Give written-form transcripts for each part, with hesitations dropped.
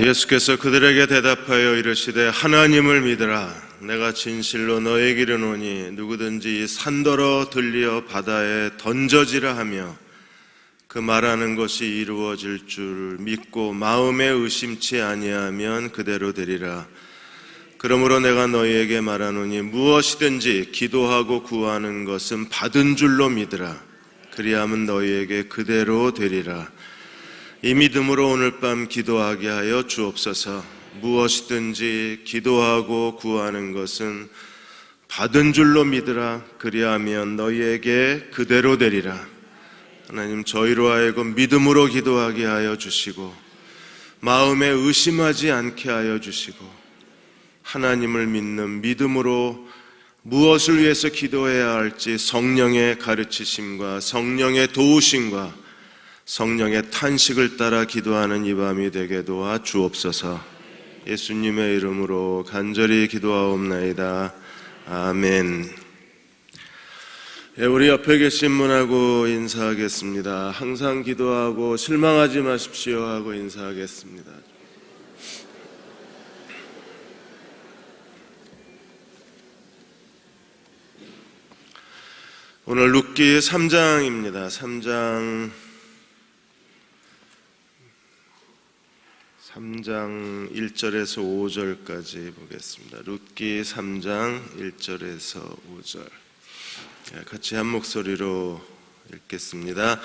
예수께서 그들에게 대답하여 이르시되 하나님을 믿으라. 내가 진실로 너에게 이르노니 누구든지 이 산더러 들리어 바다에 던져지라 하며 그 말하는 것이 이루어질 줄 믿고 마음에 의심치 아니하면 그대로 되리라. 그러므로 내가 너희에게 말하노니 무엇이든지 기도하고 구하는 것은 받은 줄로 믿으라. 그리하면 너희에게 그대로 되리라. 이 믿음으로 오늘 밤 기도하게 하여 주옵소서. 무엇이든지 기도하고 구하는 것은 받은 줄로 믿으라. 그리하면 너희에게 그대로 되리라. 하나님, 저희로 하여금 믿음으로 기도하게 하여 주시고 마음에 의심하지 않게 하여 주시고 하나님을 믿는 믿음으로 무엇을 위해서 기도해야 할지 성령의 가르치심과 성령의 도우심과 성령의 탄식을 따라 기도하는 이 밤이 되게 도와 주옵소서. 예수님의 이름으로 간절히 기도하옵나이다. 아멘. 우리 옆에 계신 분하고 인사하겠습니다. 항상 기도하고 실망하지 마십시오 하고 인사하겠습니다. 오늘 룻기 3장입니다. 3장 1절에서 5절까지 보겠습니다. 룻기 3장 1절에서 5절 같이 한 목소리로 읽겠습니다.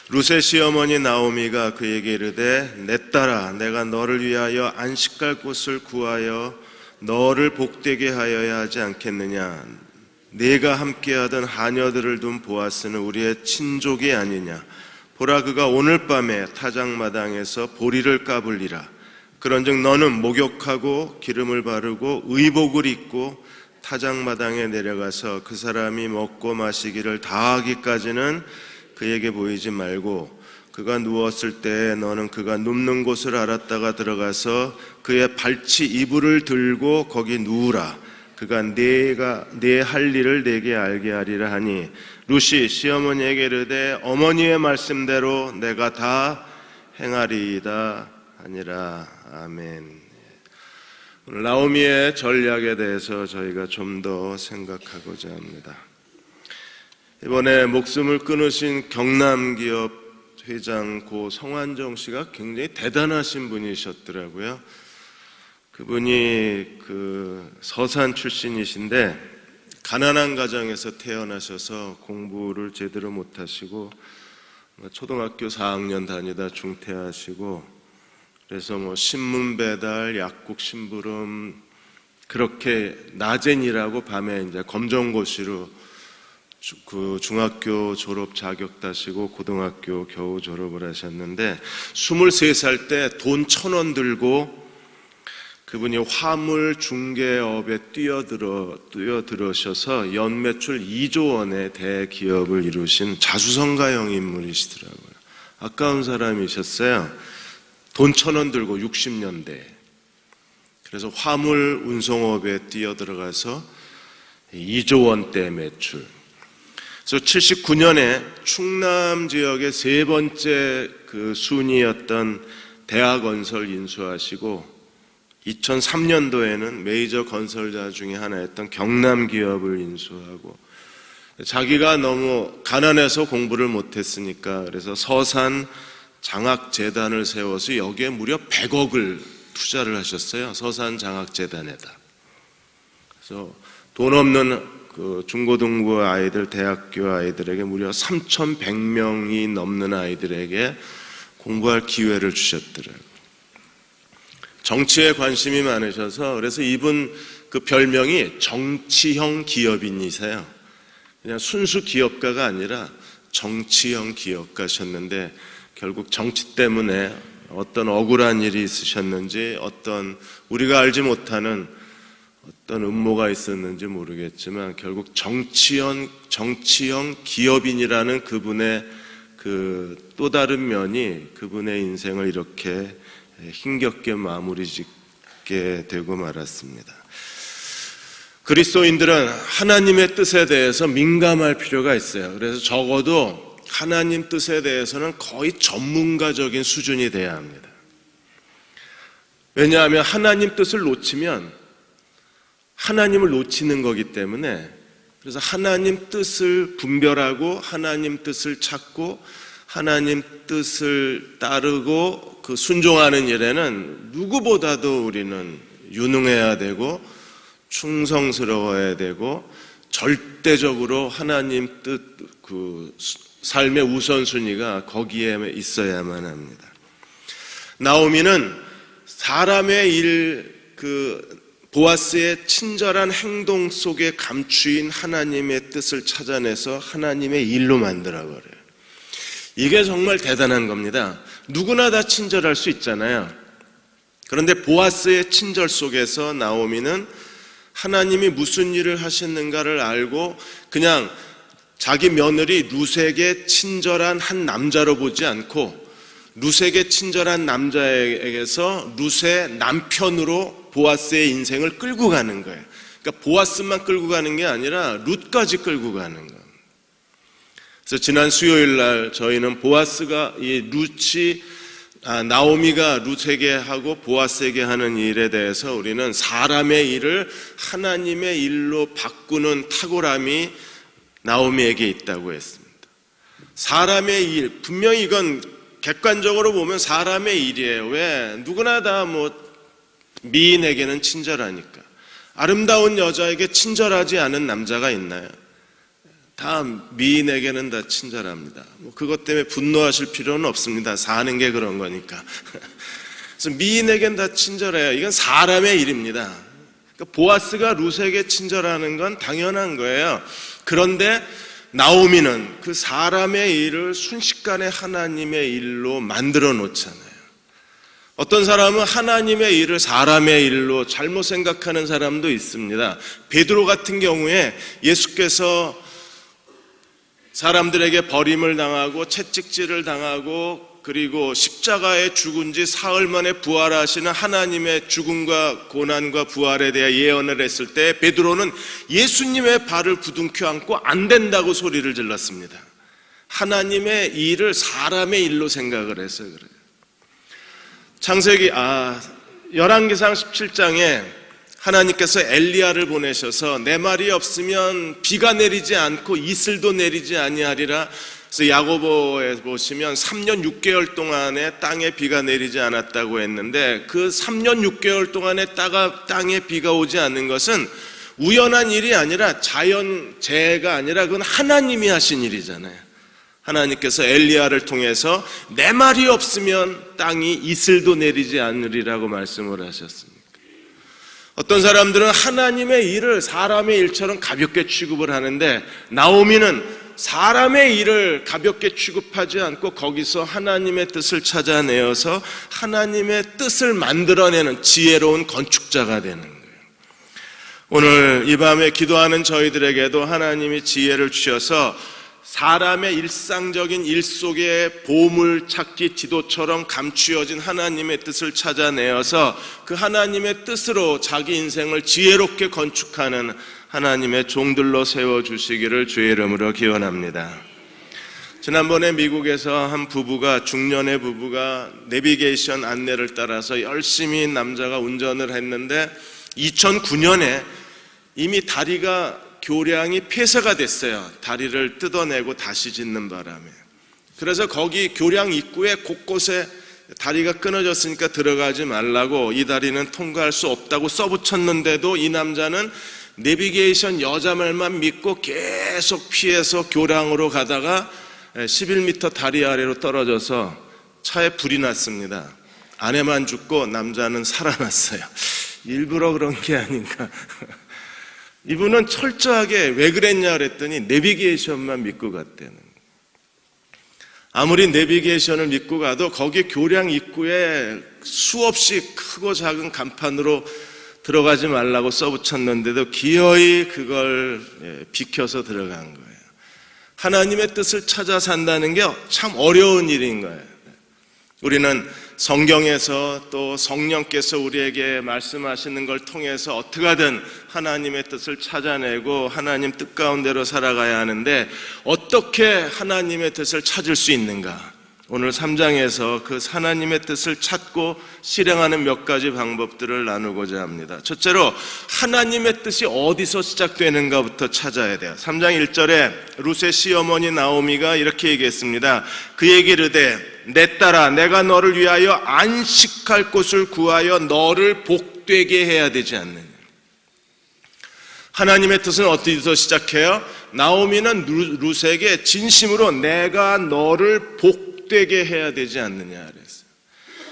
룻의 시어머니 나오미가 그에게 이르되 내 딸아, 내가 너를 위하여 안식할 곳을 구하여 너를 복되게 하여야 하지 않겠느냐? 네가 함께하던 하녀들을 둔 보아스는 우리의 친족이 아니냐? 보라, 그가 오늘 밤에 타작마당에서 보리를 까불리라. 그런즉 너는 목욕하고 기름을 바르고 의복을 입고 타작마당에 내려가서 그 사람이 먹고 마시기를 다하기까지는 그에게 보이지 말고 그가 누웠을 때 너는 그가 눕는 곳을 알았다가 들어가서 그의 발치 이불을 들고 거기 누우라. 그가 내 할 일을 내게 알게 하리라 하니 룻이 시어머니에게 이르되 어머니의 말씀대로 내가 다 행하리이다 하니라. 아멘. 오늘 나오미의 전략에 대해서 저희가 좀 더 생각하고자 합니다. 이번에 목숨을 끊으신 경남기업 회장 고 성환정 씨가 굉장히 대단하신 분이셨더라고요. 그분이 서산 출신이신데 가난한 가정에서 태어나셔서 공부를 제대로 못하시고 초등학교 4학년 다니다 중퇴하시고 그래서 신문 배달, 약국 심부름 그렇게 낮엔 일하고 밤에 이제 검정고시로 중학교 졸업 자격 따시고 고등학교 겨우 졸업을 하셨는데 23살 때 돈 1,000원 들고 그분이 화물 중개업에 뛰어들으셔서 연매출 2조 원의 대기업을 이루신 자수성가형 인물이시더라고요. 아까운 사람이셨어요. 돈 1,000원 들고 60년대. 그래서 화물 운송업에 뛰어들어가서 2조 원대 매출. 그래서 79년에 충남 지역의 세 번째 순위였던 대하건설 인수하시고 2003년도에는 메이저 건설자 중에 하나였던 경남기업을 인수하고 자기가 너무 가난해서 공부를 못했으니까 그래서 서산 장학재단을 세워서 여기에 무려 100억을 투자를 하셨어요. 서산 장학재단에다. 그래서 돈 없는 중고등부 아이들, 대학교 아이들에게 무려 3,100명이 넘는 아이들에게 공부할 기회를 주셨더라고요. 정치에 관심이 많으셔서 그래서 이분 별명이 정치형 기업인이세요. 그냥 순수 기업가가 아니라 정치형 기업가셨는데 결국 정치 때문에 어떤 억울한 일이 있으셨는지 어떤 우리가 알지 못하는 어떤 음모가 있었는지 모르겠지만 결국 정치형 기업인이라는 그분의 또 다른 면이 그분의 인생을 이렇게 힘겹게 마무리 짓게 되고 말았습니다. 그리스도인들은 하나님의 뜻에 대해서 민감할 필요가 있어요. 그래서 적어도 하나님 뜻에 대해서는 거의 전문가적인 수준이 돼야 합니다. 왜냐하면 하나님 뜻을 놓치면 하나님을 놓치는 거기 때문에, 그래서 하나님 뜻을 분별하고 하나님 뜻을 찾고 하나님 뜻을 따르고 그 순종하는 일에는 누구보다도 우리는 유능해야 되고 충성스러워야 되고 절대적으로 하나님 뜻, 그 삶의 우선순위가 거기에 있어야만 합니다. 나오미는 사람의 일, 보아스의 친절한 행동 속에 감추인 하나님의 뜻을 찾아내서 하나님의 일로 만들어버려요. 이게 정말 대단한 겁니다. 누구나 다 친절할 수 있잖아요. 그런데 보아스의 친절 속에서 나오미는 하나님이 무슨 일을 하셨는가를 알고 그냥 자기 며느리 룻에게 친절한 한 남자로 보지 않고 룻에게 친절한 남자에게서 룻의 남편으로 보아스의 인생을 끌고 가는 거예요. 그러니까 보아스만 끌고 가는 게 아니라 룻까지 끌고 가는 거예요. 그래서 지난 수요일 날 저희는 보아스가 나오미가 룻에게 하고 보아스에게 하는 일에 대해서 우리는 사람의 일을 하나님의 일로 바꾸는 탁월함이 나오미에게 있다고 했습니다. 사람의 일, 분명히 이건 객관적으로 보면 사람의 일이에요. 왜? 누구나 다 미인에게는 친절하니까. 아름다운 여자에게 친절하지 않은 남자가 있나요? 다 미인에게는 다 친절합니다. 그것 때문에 분노하실 필요는 없습니다. 사는 게 그런 거니까. 그래서 미인에게는 다 친절해요. 이건 사람의 일입니다. 그러니까 보아스가 룻에게 친절하는 건 당연한 거예요. 그런데 나오미는 그 사람의 일을 순식간에 하나님의 일로 만들어 놓잖아요. 어떤 사람은 하나님의 일을 사람의 일로 잘못 생각하는 사람도 있습니다. 베드로 같은 경우에 예수께서 사람들에게 버림을 당하고 채찍질을 당하고 그리고 십자가에 죽은 지 사흘 만에 부활하시는 하나님의 죽음과 고난과 부활에 대해 예언을 했을 때 베드로는 예수님의 발을 부둥켜 안고 안 된다고 소리를 질렀습니다. 하나님의 일을 사람의 일로 생각을 해서 그래요. 열왕기상 17장에 하나님께서 엘리야를 보내셔서 내 말이 없으면 비가 내리지 않고 이슬도 내리지 아니하리라. 그래서 야고보에 보시면 3년 6개월 동안에 땅에 비가 내리지 않았다고 했는데 그 3년 6개월 동안에 땅에 비가 오지 않는 것은 우연한 일이 아니라 자연재해가 아니라 그건 하나님이 하신 일이잖아요. 하나님께서 엘리야를 통해서 내 말이 없으면 땅이 이슬도 내리지 않으리라고 말씀을 하셨습니다. 어떤 사람들은 하나님의 일을 사람의 일처럼 가볍게 취급을 하는데 나오미는 사람의 일을 가볍게 취급하지 않고 거기서 하나님의 뜻을 찾아내어서 하나님의 뜻을 만들어내는 지혜로운 건축자가 되는 거예요. 오늘 이 밤에 기도하는 저희들에게도 하나님이 지혜를 주셔서 사람의 일상적인 일 속에 보물찾기 지도처럼 감추어진 하나님의 뜻을 찾아내어서 그 하나님의 뜻으로 자기 인생을 지혜롭게 건축하는 하나님의 종들로 세워주시기를 주의 이름으로 기원합니다. 지난번에 미국에서 한 중년의 부부가 내비게이션 안내를 따라서 열심히 남자가 운전을 했는데 2009년에 이미 다리가 교량이 폐쇄가 됐어요. 다리를 뜯어내고 다시 짓는 바람에. 그래서 거기 교량 입구에 곳곳에 다리가 끊어졌으니까 들어가지 말라고 이 다리는 통과할 수 없다고 써붙였는데도 이 남자는 내비게이션 여자 말만 믿고 계속 피해서 교량으로 가다가 11m 다리 아래로 떨어져서 차에 불이 났습니다. 아내만 죽고 남자는 살아났어요. 일부러 그런 게 아닌가. 이분은 철저하게 왜 그랬냐 그랬더니 내비게이션만 믿고 갔대는. 아무리 내비게이션을 믿고 가도 거기 교량 입구에 수없이 크고 작은 간판으로 들어가지 말라고 써붙였는데도 기어이 그걸 비켜서 들어간 거예요. 하나님의 뜻을 찾아 산다는 게 참 어려운 일인 거예요. 우리는 성경에서 또 성령께서 우리에게 말씀하시는 걸 통해서 어떻게 하든 하나님의 뜻을 찾아내고 하나님 뜻 가운데로 살아가야 하는데 어떻게 하나님의 뜻을 찾을 수 있는가? 오늘 3장에서 그 하나님의 뜻을 찾고 실행하는 몇 가지 방법들을 나누고자 합니다. 첫째로 하나님의 뜻이 어디서 시작되는가부터 찾아야 돼요. 3장 1절에 룻의 시어머니 나오미가 이렇게 얘기했습니다. 그에게 이르되 내 딸아 내가 너를 위하여 안식할 곳을 구하여 너를 복되게 해야 되지 않느냐. 하나님의 뜻은 어디서 시작해요? 나오미는 룻에게 진심으로 내가 너를 복되게 해야 되지 않느냐 그랬어요.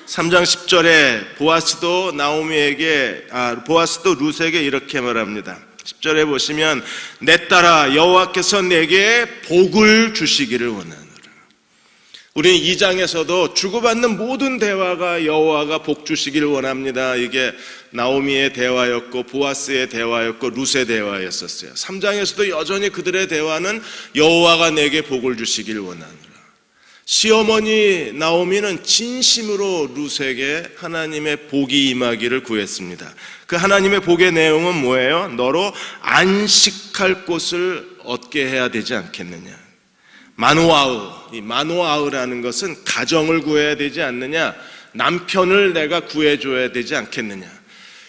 3장 10절에 보아스도 룻에게 이렇게 말합니다. 10절에 보시면 내 딸아 여호와께서 내게 복을 주시기를 원하노라. 우리는 2장에서도 주고받는 모든 대화가 여호와가 복 주시기를 원합니다. 이게 나오미의 대화였고 보아스의 대화였고 룻의 대화였었어요. 3장에서도 여전히 그들의 대화는 여호와가 내게 복을 주시기를 원하노라. 시어머니 나오미는 진심으로 룻에게 하나님의 복이 임하기를 구했습니다. 그 하나님의 복의 내용은 뭐예요? 너로 안식할 곳을 얻게 해야 되지 않겠느냐. 마노아흐, 이 마노아흐라는 것은 가정을 구해야 되지 않느냐, 남편을 내가 구해줘야 되지 않겠느냐.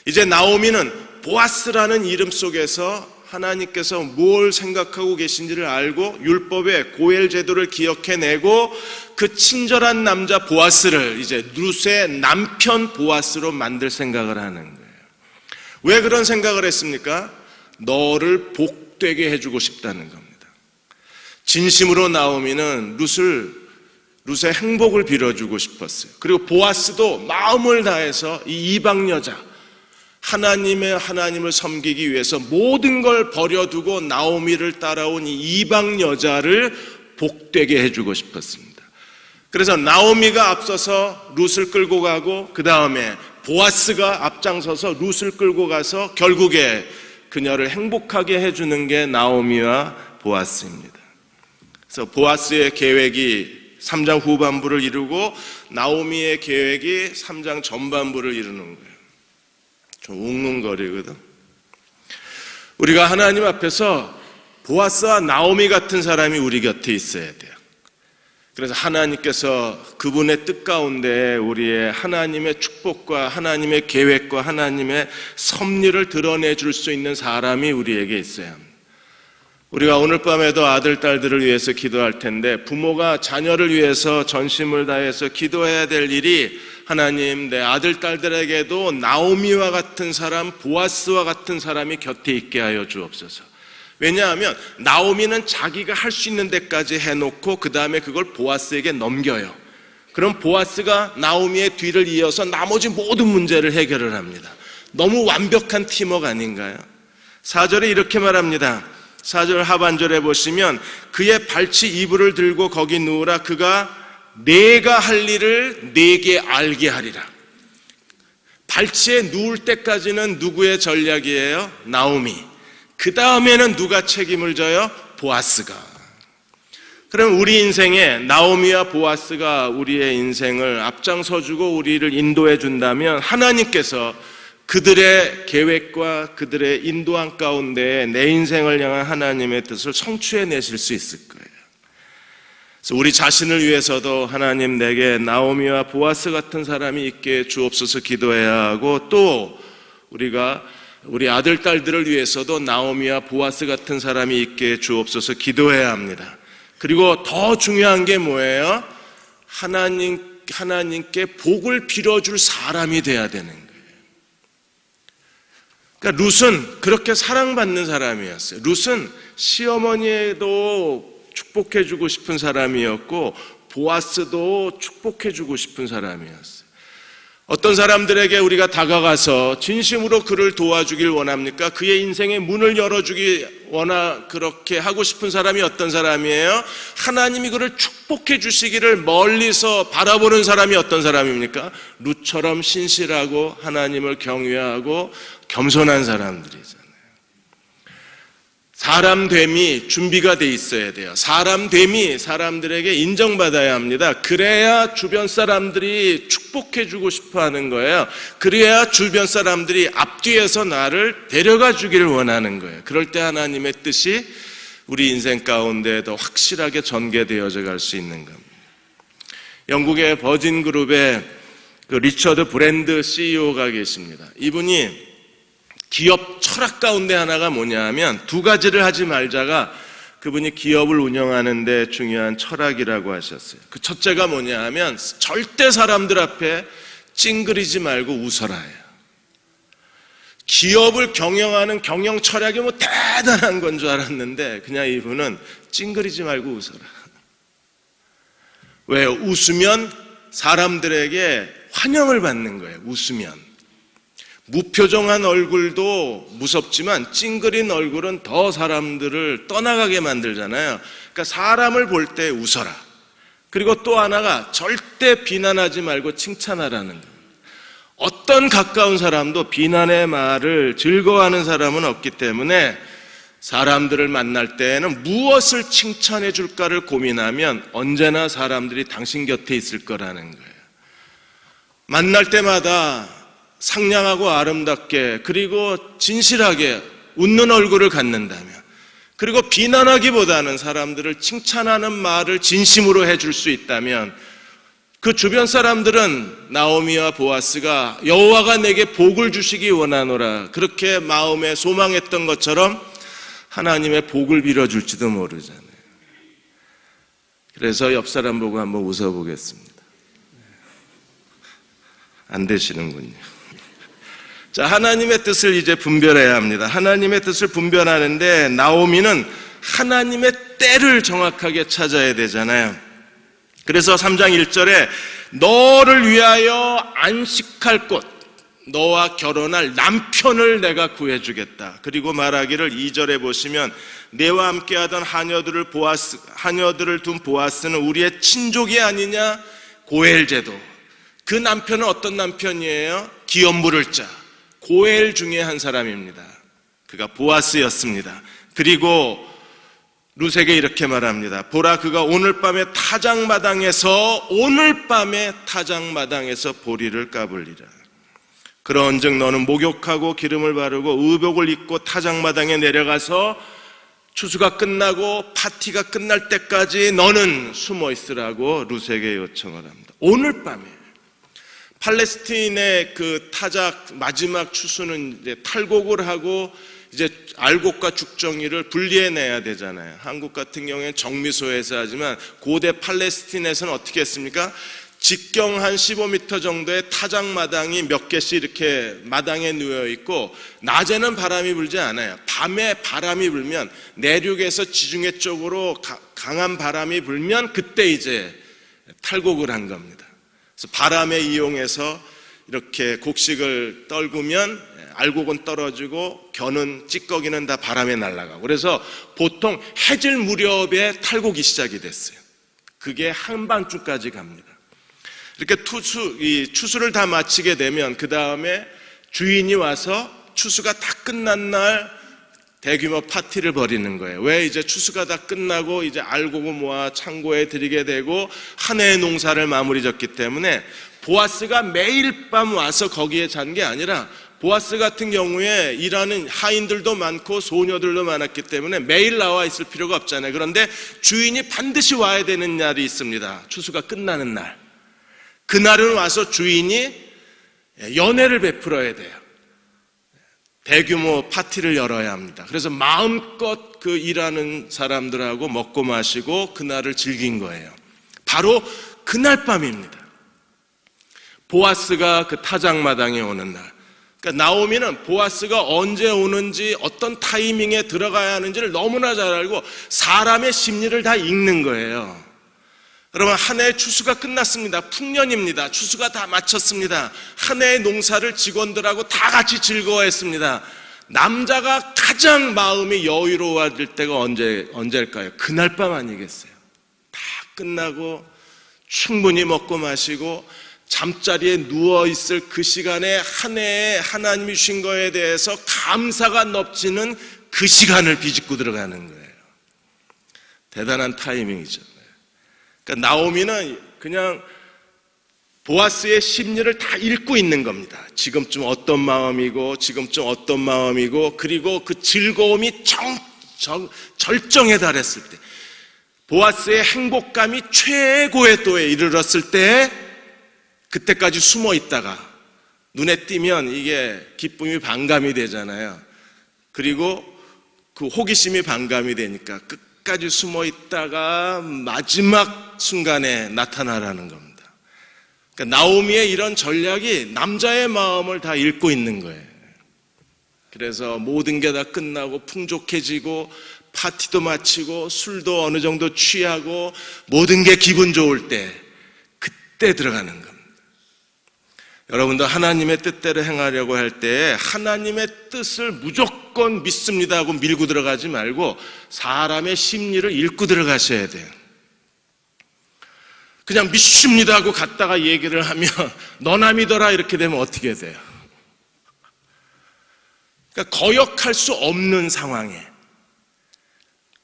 이제 나오미는 보아스라는 이름 속에서 하나님께서 뭘 생각하고 계신지를 알고 율법의 고엘 제도를 기억해내고 그 친절한 남자 보아스를 이제 룻의 남편 보아스로 만들 생각을 하는 거예요. 왜 그런 생각을 했습니까? 너를 복되게 해주고 싶다는 겁니다. 진심으로 나오미는 룻의 행복을 빌어주고 싶었어요. 그리고 보아스도 마음을 다해서 이 이방 여자 하나님을 섬기기 위해서 모든 걸 버려두고 나오미를 따라온 이 이방 여자를 복되게 해주고 싶었습니다. 그래서 나오미가 앞서서 룻을 끌고 가고 그 다음에 보아스가 앞장서서 룻을 끌고 가서 결국에 그녀를 행복하게 해주는 게 나오미와 보아스입니다. 그래서 보아스의 계획이 3장 후반부를 이루고 나오미의 계획이 3장 전반부를 이루는 거예요. 좀 웅웅거리거든. 우리가 하나님 앞에서 보아스와 나오미 같은 사람이 우리 곁에 있어야 돼요. 그래서 하나님께서 그분의 뜻 가운데 우리의 하나님의 축복과 하나님의 계획과 하나님의 섭리를 드러내 줄 수 있는 사람이 우리에게 있어야 합니다. 우리가 오늘 밤에도 아들, 딸들을 위해서 기도할 텐데 부모가 자녀를 위해서 전심을 다해서 기도해야 될 일이 하나님 내 아들, 딸들에게도 나오미와 같은 사람, 보아스와 같은 사람이 곁에 있게 하여 주옵소서. 왜냐하면 나오미는 자기가 할 수 있는 데까지 해놓고 그 다음에 그걸 보아스에게 넘겨요. 그럼 보아스가 나오미의 뒤를 이어서 나머지 모든 문제를 해결을 합니다. 너무 완벽한 팀워크 아닌가요? 4절에 이렇게 말합니다. 4절 하반절에 보시면 그의 발치 이불을 들고 거기 누우라. 그가 내가 할 일을 내게 알게 하리라. 발치에 누울 때까지는 누구의 전략이에요? 나오미. 그 다음에는 누가 책임을 져요? 보아스가. 그럼 우리 인생에 나오미와 보아스가 우리의 인생을 앞장서주고 우리를 인도해 준다면 하나님께서 그들의 계획과 그들의 인도함 가운데 내 인생을 향한 하나님의 뜻을 성취해 내실 수 있을 거예요. 그래서 우리 자신을 위해서도 하나님 내게 나오미와 보아스 같은 사람이 있게 주옵소서 기도해야 하고, 또 우리 아들, 딸들을 위해서도 나오미와 보아스 같은 사람이 있게 주옵소서 기도해야 합니다. 그리고 더 중요한 게 뭐예요? 하나님께 복을 빌어줄 사람이 돼야 되는 거예요. 그러니까 룻은 그렇게 사랑받는 사람이었어요. 룻은 시어머니에도 축복해주고 싶은 사람이었고 보아스도 축복해주고 싶은 사람이었어요. 어떤 사람들에게 우리가 다가가서 진심으로 그를 도와주길 원합니까? 그의 인생의 문을 그렇게 하고 싶은 사람이 어떤 사람이에요? 하나님이 그를 축복해 주시기를 멀리서 바라보는 사람이 어떤 사람입니까? 룻처럼 신실하고 하나님을 경외하고 겸손한 사람들이잖아요. 사람됨이 준비가 돼 있어야 돼요. 사람됨이 사람들에게 인정받아야 합니다. 그래야 주변 사람들이 축복해 주고 싶어 하는 거예요. 그래야 주변 사람들이 앞뒤에서 나를 데려가 주기를 원하는 거예요. 그럴 때 하나님의 뜻이 우리 인생 가운데 더 확실하게 전개되어져 갈 수 있는 겁니다. 영국의 버진 그룹의 그 리처드 브랜드 CEO가 계십니다. 이분이 기업 철학 가운데 하나가 뭐냐 하면 두 가지를 하지 말자가 그분이 기업을 운영하는 데 중요한 철학이라고 하셨어요. 그 첫째가 뭐냐 하면 절대 사람들 앞에 찡그리지 말고 웃어라예요. 기업을 경영하는 경영 철학이 뭐 대단한 건 줄 알았는데 그냥 이분은 찡그리지 말고 웃어라. 왜요? 웃으면 사람들에게 환영을 받는 거예요. 웃으면. 무표정한 얼굴도 무섭지만 찡그린 얼굴은 더 사람들을 떠나가게 만들잖아요. 그러니까 사람을 볼 때 웃어라. 그리고 또 하나가 절대 비난하지 말고 칭찬하라는 거예요. 어떤 가까운 사람도 비난의 말을 즐거워하는 사람은 없기 때문에 사람들을 만날 때에는 무엇을 칭찬해 줄까를 고민하면 언제나 사람들이 당신 곁에 있을 거라는 거예요. 만날 때마다 상냥하고 아름답게 그리고 진실하게 웃는 얼굴을 갖는다면, 그리고 비난하기보다는 사람들을 칭찬하는 말을 진심으로 해줄 수 있다면 그 주변 사람들은 나오미와 보아스가 여호와가 내게 복을 주시기 원하노라 그렇게 마음에 소망했던 것처럼 하나님의 복을 빌어줄지도 모르잖아요. 그래서 옆 사람 보고 한번 웃어보겠습니다. 안 되시는군요. 자, 하나님의 뜻을 이제 분별해야 합니다. 하나님의 뜻을 분별하는데 나오미는 하나님의 때를 정확하게 찾아야 되잖아요. 그래서 3장 1절에 너를 위하여 안식할 곳, 너와 결혼할 남편을 내가 구해주겠다. 그리고 말하기를 2절에 보시면 내와 함께하던 하녀들을 둔 보아스는 우리의 친족이 아니냐. 고엘제도. 그 남편은 어떤 남편이에요? 기업 물을 자 고엘 중에 한 사람입니다. 그가 보아스였습니다. 그리고 룻에게 이렇게 말합니다. 보라, 그가 오늘 밤에 타작마당에서 보리를 까불리라. 그런즉 너는 목욕하고 기름을 바르고 의복을 입고 타작마당에 내려가서 추수가 끝나고 파티가 끝날 때까지 너는 숨어 있으라고 룻에게 요청을 합니다. 오늘 밤에. 팔레스틴의 그 타작 마지막 추수는 이제 탈곡을 하고 이제 알곡과 죽정이를 분리해내야 되잖아요. 한국 같은 경우에는 정미소에서 하지만 고대 팔레스틴에서는 어떻게 했습니까? 직경 한 15m 정도의 타작 마당이 몇 개씩 이렇게 마당에 놓여 있고 낮에는 바람이 불지 않아요. 밤에 바람이 불면 내륙에서 지중해 쪽으로 강한 바람이 불면 그때 이제 탈곡을 한 겁니다. 그래서 바람에 이용해서 이렇게 곡식을 떨구면 알곡은 떨어지고 겨는 찌꺼기는 다 바람에 날아가고, 그래서 보통 해질 무렵에 탈곡이 시작이 됐어요. 그게 한밤중까지 갑니다. 이렇게 추수를 다 마치게 되면 그 다음에 주인이 와서 추수가 다 끝난 날 대규모 파티를 벌이는 거예요. 왜? 이제 추수가 다 끝나고 이제 알곡을 모아 창고에 들이게 되고 한 해의 농사를 마무리 짓기 때문에 보아스가 매일 밤 와서 거기에 잔 게 아니라, 보아스 같은 경우에 일하는 하인들도 많고 소녀들도 많았기 때문에 매일 나와 있을 필요가 없잖아요. 그런데 주인이 반드시 와야 되는 날이 있습니다. 추수가 끝나는 날. 그날은 와서 주인이 연회를 베풀어야 돼요. 대규모 파티를 열어야 합니다. 그래서 마음껏 그 일하는 사람들하고 먹고 마시고 그날을 즐긴 거예요. 바로 그날 밤입니다. 보아스가 그 타작마당에 오는 날. 그러니까 나오미는 보아스가 언제 오는지 어떤 타이밍에 들어가야 하는지를 너무나 잘 알고 사람의 심리를 다 읽는 거예요. 여러분, 한 해의 추수가 끝났습니다. 풍년입니다. 추수가 다 마쳤습니다. 한 해의 농사를 직원들하고 다 같이 즐거워했습니다. 남자가 가장 마음이 여유로워질 때가 언제일까요? 그날 밤 아니겠어요? 다 끝나고 충분히 먹고 마시고 잠자리에 누워있을 그 시간에 한 해에 하나님이 주신 거에 대해서 감사가 넘치는 그 시간을 비집고 들어가는 거예요. 대단한 타이밍이죠. 그러니까 나오미는 그냥 보아스의 심리를 다 읽고 있는 겁니다. 지금쯤 어떤 마음이고 그리고 그 즐거움이 절정에 달했을 때 보아스의 행복감이 최고의 또에 이르렀을 때 그때까지 숨어 있다가 눈에 띄면 이게 기쁨이 반감이 되잖아요. 그리고 그 호기심이 반감이 되니까 끝까지 숨어 있다가 마지막 순간에 나타나라는 겁니다. 그러니까 나오미의 이런 전략이 남자의 마음을 다 읽고 있는 거예요. 그래서 모든 게 다 끝나고 풍족해지고 파티도 마치고 술도 어느 정도 취하고 모든 게 기분 좋을 때 그때 들어가는 겁니다. 여러분도 하나님의 뜻대로 행하려고 할 때 하나님의 뜻을 무조건 믿습니다 하고 밀고 들어가지 말고 사람의 심리를 읽고 들어가셔야 돼요. 그냥 믿습니다 하고 갔다가 얘기를 하면 너나 믿어라 이렇게 되면 어떻게 돼요? 그러니까 거역할 수 없는 상황에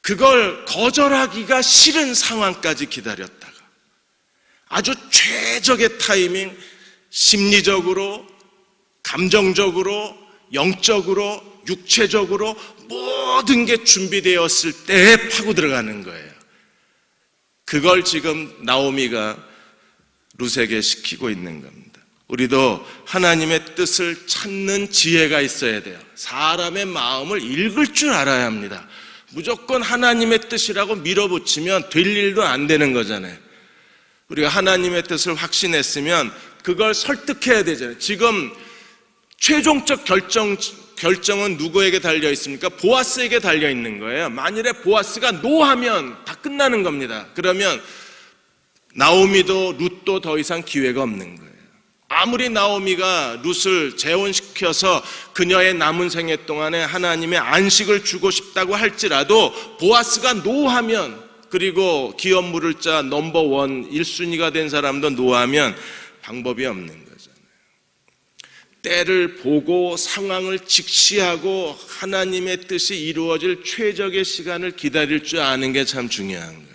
그걸 거절하기가 싫은 상황까지 기다렸다가 아주 최적의 타이밍, 심리적으로, 감정적으로, 영적으로, 육체적으로 모든 게 준비되었을 때 파고 들어가는 거예요. 그걸 지금 나오미가 룻에게 시키고 있는 겁니다. 우리도 하나님의 뜻을 찾는 지혜가 있어야 돼요. 사람의 마음을 읽을 줄 알아야 합니다. 무조건 하나님의 뜻이라고 밀어붙이면 될 일도 안 되는 거잖아요. 우리가 하나님의 뜻을 확신했으면 그걸 설득해야 되잖아요. 지금 최종적 결정은 누구에게 달려 있습니까? 보아스에게 달려 있는 거예요. 만일에 보아스가 노하면 다 끝나는 겁니다. 그러면 나오미도 룻도 더 이상 기회가 없는 거예요. 아무리 나오미가 룻을 재혼시켜서 그녀의 남은 생애 동안에 하나님의 안식을 주고 싶다고 할지라도 보아스가 노하면, 그리고 기업 물을 자 넘버원 1순위가 된 사람도 노하면 방법이 없는 거잖아요. 때를 보고 상황을 직시하고 하나님의 뜻이 이루어질 최적의 시간을 기다릴 줄 아는 게 참 중요한 거예요.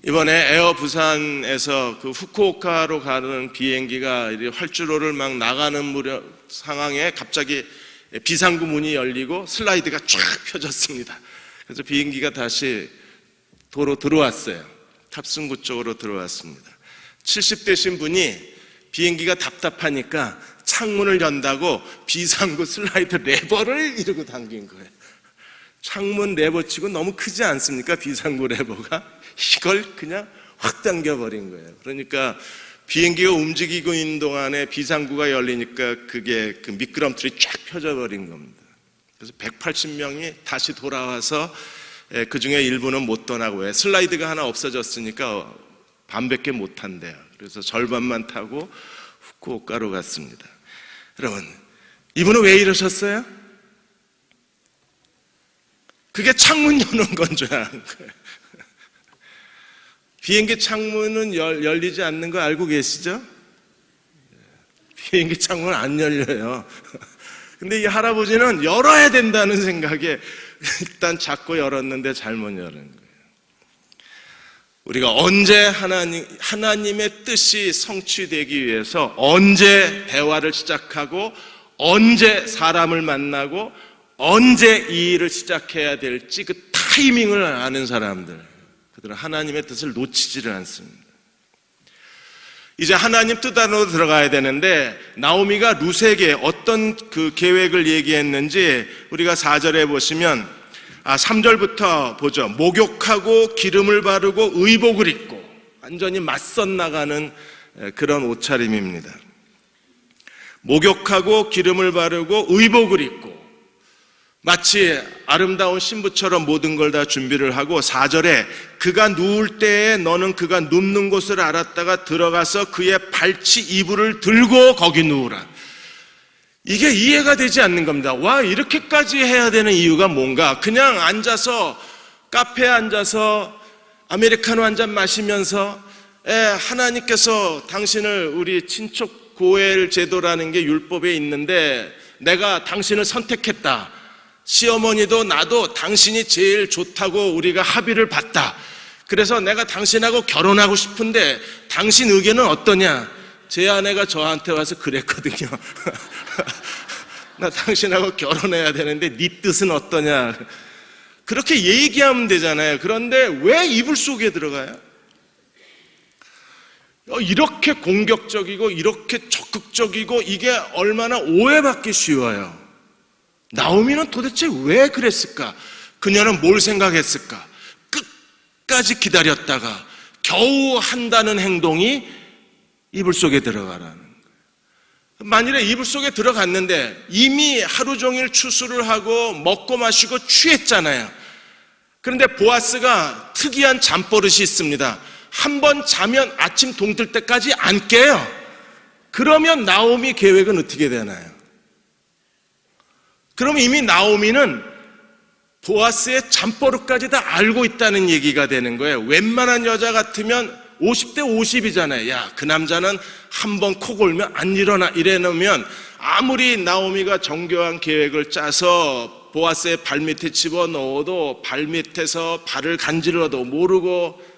이번에 에어 부산에서 그 후쿠오카로 가는 비행기가 활주로를 막 나가는 상황에 갑자기 비상구 문이 열리고 슬라이드가 쫙 펴졌습니다. 그래서 비행기가 다시 도로 들어왔어요. 탑승구 쪽으로 들어왔습니다. 70대신 분이 비행기가 답답하니까 창문을 연다고 비상구 슬라이드 레버를 이러고 당긴 거예요. 창문 레버 치고 너무 크지 않습니까? 비상구 레버가. 이걸 그냥 확 당겨버린 거예요. 그러니까 비행기가 움직이고 있는 동안에 비상구가 열리니까 그게 그 미끄럼틀이 쫙 펴져버린 겁니다. 그래서 180명이 다시 돌아와서 그 중에 일부는 못 떠나고, 왜? 슬라이드가 하나 없어졌으니까 반밖에 못 탄대요. 그래서 절반만 타고 후쿠오카로 갔습니다. 여러분, 이분은 왜 이러셨어요? 그게 창문 여는 건 줄 아는 거예요. 비행기 창문은 열리지 않는 거 알고 계시죠? 비행기 창문은 안 열려요. 근데 이 할아버지는 열어야 된다는 생각에 일단 잡고 열었는데 잘못 열은 거예요. 우리가 언제 하나님의 뜻이 성취되기 위해서 언제 대화를 시작하고 언제 사람을 만나고 언제 이 일을 시작해야 될지 그 타이밍을 아는 사람들, 그들은 하나님의 뜻을 놓치지를 않습니다. 이제 하나님 뜻 안으로 들어가야 되는데 나오미가 룻에게 어떤 그 계획을 얘기했는지 우리가 4절에 보시면 3절부터 보죠. 목욕하고 기름을 바르고 의복을 입고, 완전히 맞선 나가는 그런 옷차림입니다. 목욕하고 기름을 바르고 의복을 입고 마치 아름다운 신부처럼 모든 걸 다 준비를 하고, 4절에 그가 누울 때에 너는 그가 눕는 곳을 알았다가 들어가서 그의 발치 이불을 들고 거기 누우라. 이게 이해가 되지 않는 겁니다. 와, 이렇게까지 해야 되는 이유가 뭔가? 그냥 앉아서 카페에 앉아서 아메리카노 한 잔 마시면서 하나님께서 당신을, 우리 친척 고엘 제도라는 게 율법에 있는데 내가 당신을 선택했다. 시어머니도 나도 당신이 제일 좋다고 우리가 합의를 봤다. 그래서 내가 당신하고 결혼하고 싶은데 당신 의견은 어떠냐? 제 아내가 저한테 와서 그랬거든요. 나 당신하고 결혼해야 되는데 네 뜻은 어떠냐? 그렇게 얘기하면 되잖아요. 그런데 왜 이불 속에 들어가요? 이렇게 공격적이고 이렇게 적극적이고 이게 얼마나 오해받기 쉬워요. 나오미는 도대체 왜 그랬을까? 그녀는 뭘 생각했을까? 끝까지 기다렸다가 겨우 한다는 행동이 이불 속에 들어가라는 거예요. 만일에 이불 속에 들어갔는데 이미 하루 종일 추수를 하고 먹고 마시고 취했잖아요. 그런데 보아스가 특이한 잠버릇이 있습니다. 한번 자면 아침 동뜰 때까지 안 깨요. 그러면 나오미 계획은 어떻게 되나요? 그럼 이미 나오미는 보아스의 잠버릇까지 다 알고 있다는 얘기가 되는 거예요. 웬만한 여자 같으면 50대 50이잖아요. 야, 그 남자는 한번 코 골면 안 일어나 이래놓으면 아무리 나오미가 정교한 계획을 짜서 보아스의 발밑에 집어넣어도 발밑에서 발을 간질러도 모르고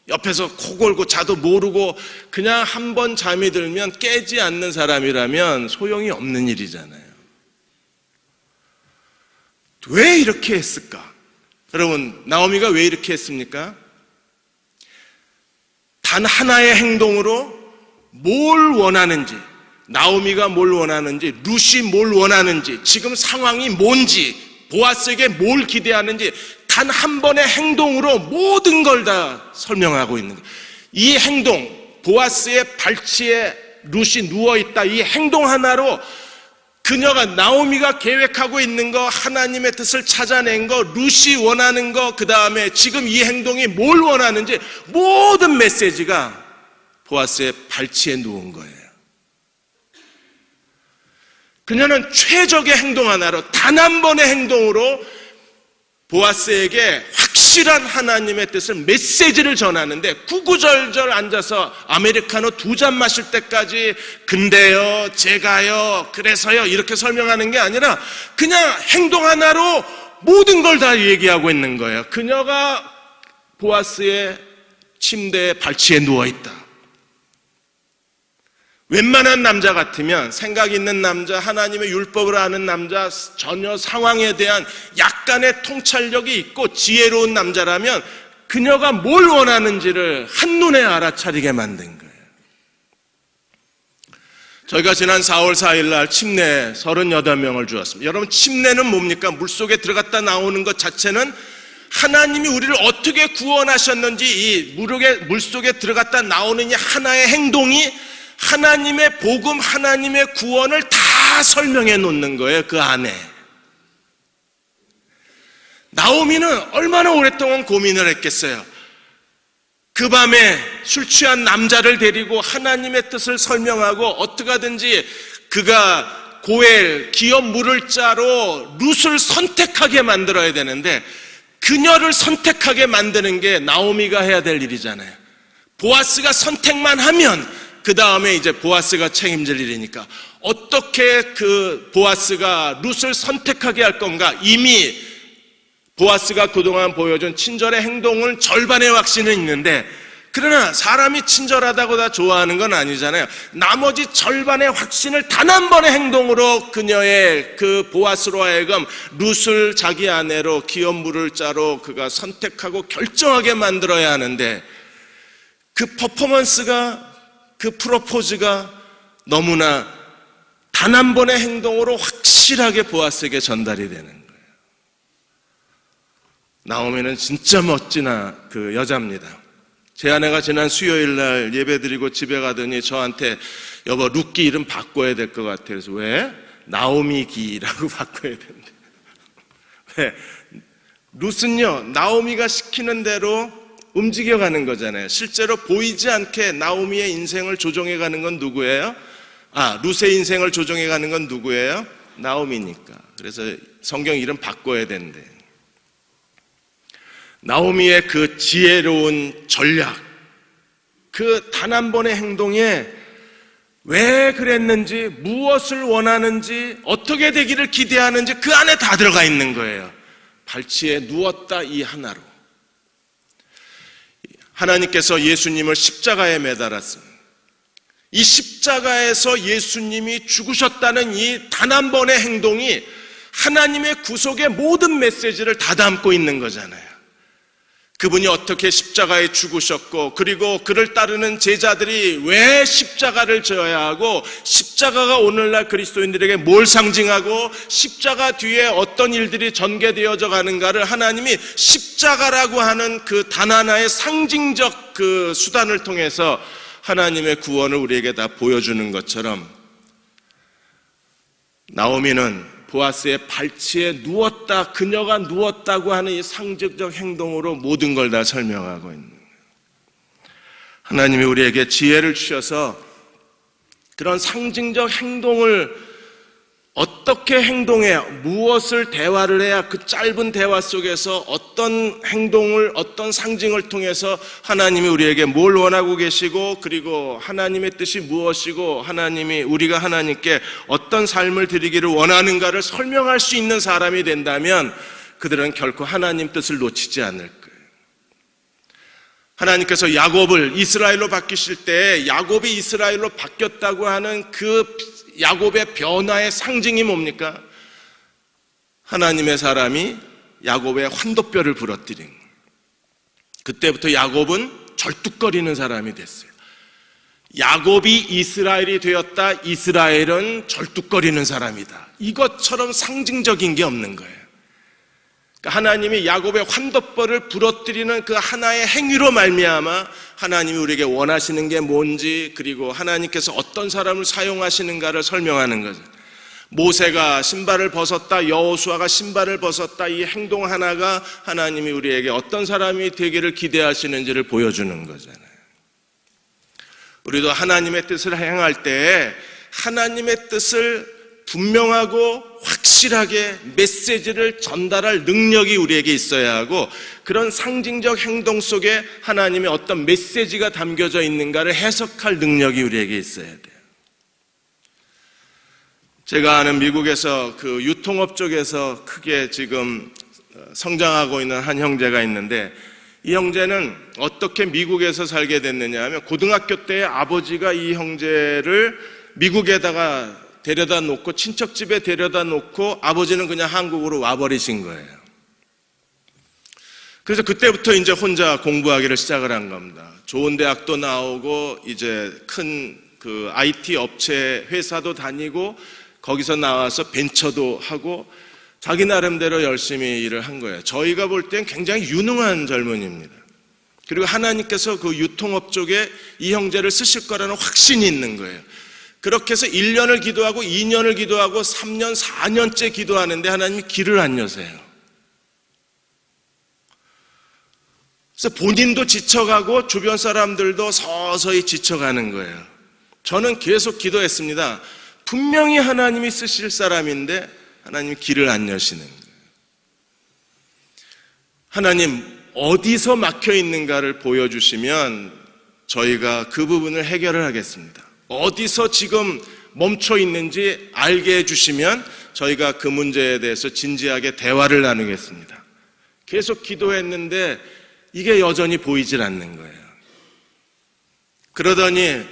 옆에서 코 골고 자도 모르고 그냥 한번 잠이 들면 깨지 않는 사람이라면 소용이 없는 일이잖아요. 왜 이렇게 했을까? 여러분, 나오미가 왜 이렇게 했습니까? 단 하나의 행동으로 뭘 원하는지, 나오미가 뭘 원하는지, 룻이 뭘 원하는지, 지금 상황이 뭔지, 보아스에게 뭘 기대하는지 단 한 번의 행동으로 모든 걸 다 설명하고 있는 거예요. 이 행동, 보아스의 발치에 룻이 누워있다, 이 행동 하나로 그녀가, 나오미가 계획하고 있는 거, 하나님의 뜻을 찾아낸 거, 룻이 원하는 거, 그 다음에 지금 이 행동이 뭘 원하는지 모든 메시지가 보아스의 발치에 누운 거예요. 그녀는 최적의 행동 하나로, 단 한 번의 행동으로 보아스에게 확실한 하나님의 뜻을, 메시지를 전하는데 구구절절 앉아서 아메리카노 2잔 마실 때까지 근데요, 제가요, 그래서요 이렇게 설명하는 게 아니라 그냥 행동 하나로 모든 걸 다 얘기하고 있는 거예요. 그녀가 보아스의 침대에 발치에 누워있다. 웬만한 남자 같으면, 생각 있는 남자, 하나님의 율법을 아는 남자, 전혀 상황에 대한 약간의 통찰력이 있고 지혜로운 남자라면 그녀가 뭘 원하는지를 한눈에 알아차리게 만든 거예요. 저희가 지난 4월 4일 날 침례 38명을 주었습니다. 여러분, 침례는 뭡니까? 물속에 들어갔다 나오는 것 자체는 하나님이 우리를 어떻게 구원하셨는지, 이 물속에 들어갔다 나오는 이 하나의 행동이 하나님의 복음, 하나님의 구원을 다 설명해 놓는 거예요, 그 안에. 나오미는 얼마나 오랫동안 고민을 했겠어요. 그 밤에 술 취한 남자를 데리고 하나님의 뜻을 설명하고 어떻게 하든지 그가 고엘, 기업 물을 자로 룻을 선택하게 만들어야 되는데, 그녀를 선택하게 만드는 게 나오미가 해야 될 일이잖아요. 보아스가 선택만 하면 그 다음에 이제 보아스가 책임질 일이니까 어떻게 그 보아스가 룻을 선택하게 할 건가? 이미 보아스가 그동안 보여준 친절의 행동은 절반의 확신은 있는데, 그러나 사람이 친절하다고 다 좋아하는 건 아니잖아요. 나머지 절반의 확신을 단 한 번의 행동으로 그녀의 그 보아스로 하여금 룻을 자기 아내로, 기업 물을 자로 그가 선택하고 결정하게 만들어야 하는데, 그 퍼포먼스가, 그 프로포즈가 너무나 단 한 번의 행동으로 확실하게 보아스에게 전달이 되는 거예요. 나오미는 진짜 멋진 그 여자입니다. 제 아내가 지난 수요일 날 예배드리고 집에 가더니 저한테, 여보, 룻기 이름 바꿔야 될 것 같아요. 그래서 왜? 나오미기라고 바꿔야 된대. 왜? 룻은요, 나오미가 시키는 대로 움직여가는 거잖아요. 실제로 보이지 않게 나오미의 인생을 조종해가는 건 누구예요? 룻의 인생을 조종해가는 건 누구예요? 나오미니까. 그래서 성경 이름 바꿔야 된대. 나오미의 그 지혜로운 전략, 그 단 한 번의 행동에 왜 그랬는지, 무엇을 원하는지, 어떻게 되기를 기대하는지 그 안에 다 들어가 있는 거예요. 발치에 누웠다, 이 하나로. 하나님께서 예수님을 십자가에 매달았습니다. 이 십자가에서 예수님이 죽으셨다는 이 단 한 번의 행동이 하나님의 구속의 모든 메시지를 다 담고 있는 거잖아요. 그분이 어떻게 십자가에 죽으셨고, 그리고 그를 따르는 제자들이 왜 십자가를 져야 하고, 십자가가 오늘날 그리스도인들에게 뭘 상징하고, 십자가 뒤에 어떤 일들이 전개되어져 가는가를 하나님이 십자가라고 하는 그 단 하나의 상징적 그 수단을 통해서 하나님의 구원을 우리에게 다 보여주는 것처럼, 나오미는 보아스의 발치에 누웠다, 그녀가 누웠다고 하는 이 상징적 행동으로 모든 걸 다 설명하고 있는 거예요. 하나님이 우리에게 지혜를 주셔서 그런 상징적 행동을 어떻게 행동해야, 무엇을 대화를 해야 그 짧은 대화 속에서 어떤 행동을, 어떤 상징을 통해서 하나님이 우리에게 뭘 원하고 계시고, 그리고 하나님의 뜻이 무엇이고, 하나님이, 우리가 하나님께 어떤 삶을 드리기를 원하는가를 설명할 수 있는 사람이 된다면 그들은 결코 하나님 뜻을 놓치지 않을 거예요. 하나님께서 야곱을 이스라엘로 바뀌실 때 야곱이 이스라엘로 바뀌었다고 하는 그 야곱의 변화의 상징이 뭡니까? 하나님의 사람이 야곱의 환도뼈를 부러뜨린 거예요. 그때부터 야곱은 절뚝거리는 사람이 됐어요. 야곱이 이스라엘이 되었다, 이스라엘은 절뚝거리는 사람이다. 이것처럼 상징적인 게 없는 거예요. 그러니까 하나님이 야곱의 환도뼈를 부러뜨리는 그 하나의 행위로 말미암아 하나님이 우리에게 원하시는 게 뭔지, 그리고 하나님께서 어떤 사람을 사용하시는가를 설명하는 거죠. 모세가 신발을 벗었다, 여호수아가 신발을 벗었다, 이 행동 하나가 하나님이 우리에게 어떤 사람이 되기를 기대하시는지를 보여주는 거잖아요. 우리도 하나님의 뜻을 행할 때 하나님의 뜻을 분명하고 확실하게 메시지를 전달할 능력이 우리에게 있어야 하고, 그런 상징적 행동 속에 하나님의 어떤 메시지가 담겨져 있는가를 해석할 능력이 우리에게 있어야 돼요. 제가 아는 미국에서 그 유통업 쪽에서 크게 지금 성장하고 있는 한 형제가 있는데, 이 형제는 어떻게 미국에서 살게 됐느냐 하면, 고등학교 때 아버지가 이 형제를 미국에다가 데려다 놓고, 친척집에 데려다 놓고 아버지는 그냥 한국으로 와버리신 거예요. 그래서 그때부터 이제 혼자 공부하기를 시작을 한 겁니다. 좋은 대학도 나오고 이제 큰 그 IT 업체 회사도 다니고, 거기서 나와서 벤처도 하고 자기 나름대로 열심히 일을 한 거예요. 저희가 볼 땐 굉장히 유능한 젊은이입니다. 그리고 하나님께서 그 유통업 쪽에 이 형제를 쓰실 거라는 확신이 있는 거예요. 그렇게 해서 1년을 기도하고 2년을 기도하고 3년, 4년째 기도하는데 하나님이 길을 안 여세요. 그래서 본인도 지쳐가고 주변 사람들도 서서히 지쳐가는 거예요. 저는 계속 기도했습니다. 분명히 하나님이 쓰실 사람인데 하나님이 길을 안 여시는 거예요. 하나님 어디서 막혀 있는가를 보여주시면 저희가 그 부분을 해결을 하겠습니다. 어디서 지금 멈춰 있는지 알게 해주시면 저희가 그 문제에 대해서 진지하게 대화를 나누겠습니다. 계속 기도했는데 이게 여전히 보이질 않는 거예요. 그러더니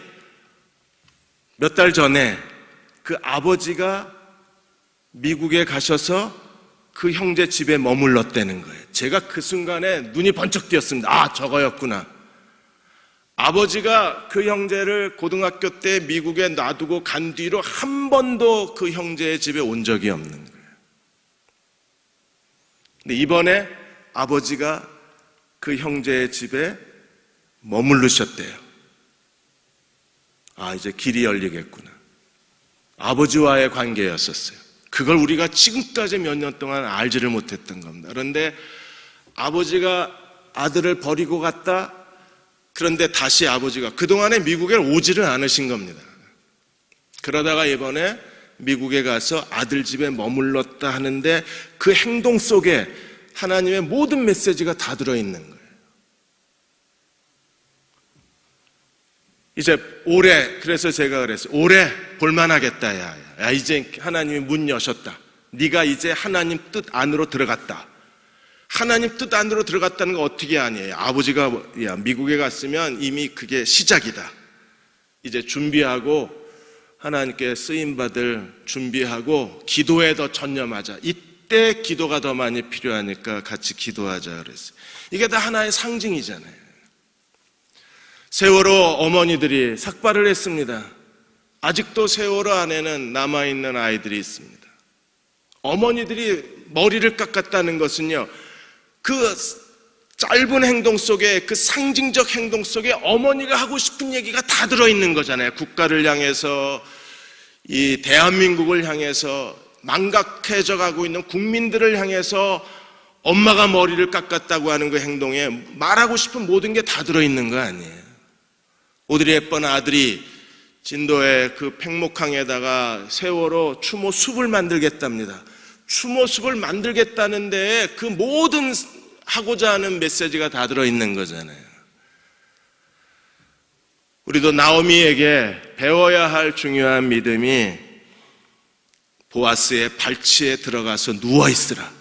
몇 달 전에 그 아버지가 미국에 가셔서 그 형제 집에 머물렀다는 거예요. 제가 그 순간에 눈이 번쩍 띄었습니다. 아, 저거였구나. 아버지가 그 형제를 고등학교 때 미국에 놔두고 간 뒤로 한 번도 그 형제의 집에 온 적이 없는 거예요. 근데 이번에 아버지가 그 형제의 집에 머무르셨대요. 아, 이제 길이 열리겠구나. 아버지와의 관계였었어요. 그걸 우리가 지금까지 몇 년 동안 알지를 못했던 겁니다. 그런데 아버지가 아들을 버리고 갔다. 그런데 다시 아버지가 그동안에 미국에 오지를 않으신 겁니다. 그러다가 이번에 미국에 가서 아들 집에 머물렀다 하는데 그 행동 속에 하나님의 모든 메시지가 다 들어있는 거예요. 이제 올해, 그래서 제가 그랬어요. 올해 볼만하겠다. 야, 이제 하나님이 문 여셨다. 네가 이제 하나님 뜻 안으로 들어갔다. 하나님 뜻 안으로 들어갔다는 거 어떻게 아니에요? 아버지가 미국에 갔으면 이미 그게 시작이다. 이제 준비하고 하나님께 쓰임받을 준비하고 기도에 더 전념하자. 이때 기도가 더 많이 필요하니까 같이 기도하자 그랬어요. 이게 다 하나의 상징이잖아요. 세월호 어머니들이 삭발을 했습니다. 아직도 세월호 안에는 남아있는 아이들이 있습니다. 어머니들이 머리를 깎았다는 것은요, 그 짧은 행동 속에, 그 상징적 행동 속에 어머니가 하고 싶은 얘기가 다 들어있는 거잖아요. 국가를 향해서, 이 대한민국을 향해서, 망각해져 가고 있는 국민들을 향해서 엄마가 머리를 깎았다고 하는 그 행동에 말하고 싶은 모든 게 다 들어있는 거 아니에요. 오드리 헵번 아들이 진도의 그 팽목항에다가 세월호 추모 숲을 만들겠답니다. 추모 숲을 만들겠다는 데에 그 모든 하고자 하는 메시지가 다 들어있는 거잖아요. 우리도 나오미에게 배워야 할 중요한 믿음이 보아스의 발치에 들어가서 누워있으라.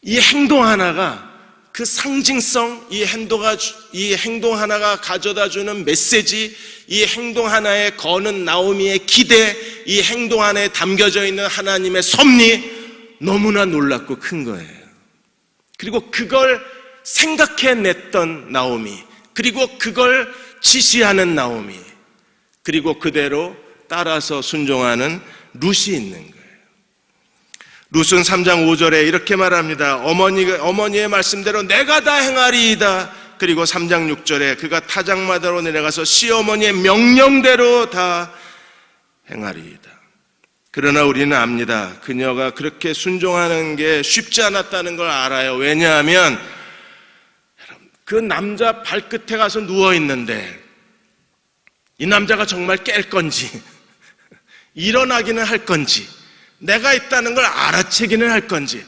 이 행동 하나가, 그 상징성, 이 행동 하나가 가져다주는 메시지, 이 행동 하나에 거는 나오미의 기대, 이 행동 하나에 담겨져 있는 하나님의 섭리, 너무나 놀랍고 큰 거예요. 그리고 그걸 생각해냈던 나오미, 그리고 그걸 지시하는 나오미, 그리고 그대로 따라서 순종하는 룻이 있는 거예요. 룻은 3장 5절에 이렇게 말합니다. 어머니의 말씀대로 내가 다 행하리이다. 그리고 3장 6절에 그가 타작마다로 내려가서 시어머니의 명령대로 다 행하리이다. 그러나 우리는 압니다. 그녀가 그렇게 순종하는 게 쉽지 않았다는 걸 알아요. 왜냐하면 그 남자 발끝에 가서 누워있는데 이 남자가 정말 깰 건지 일어나기는 할 건지 내가 있다는 걸 알아채기는 할 건지,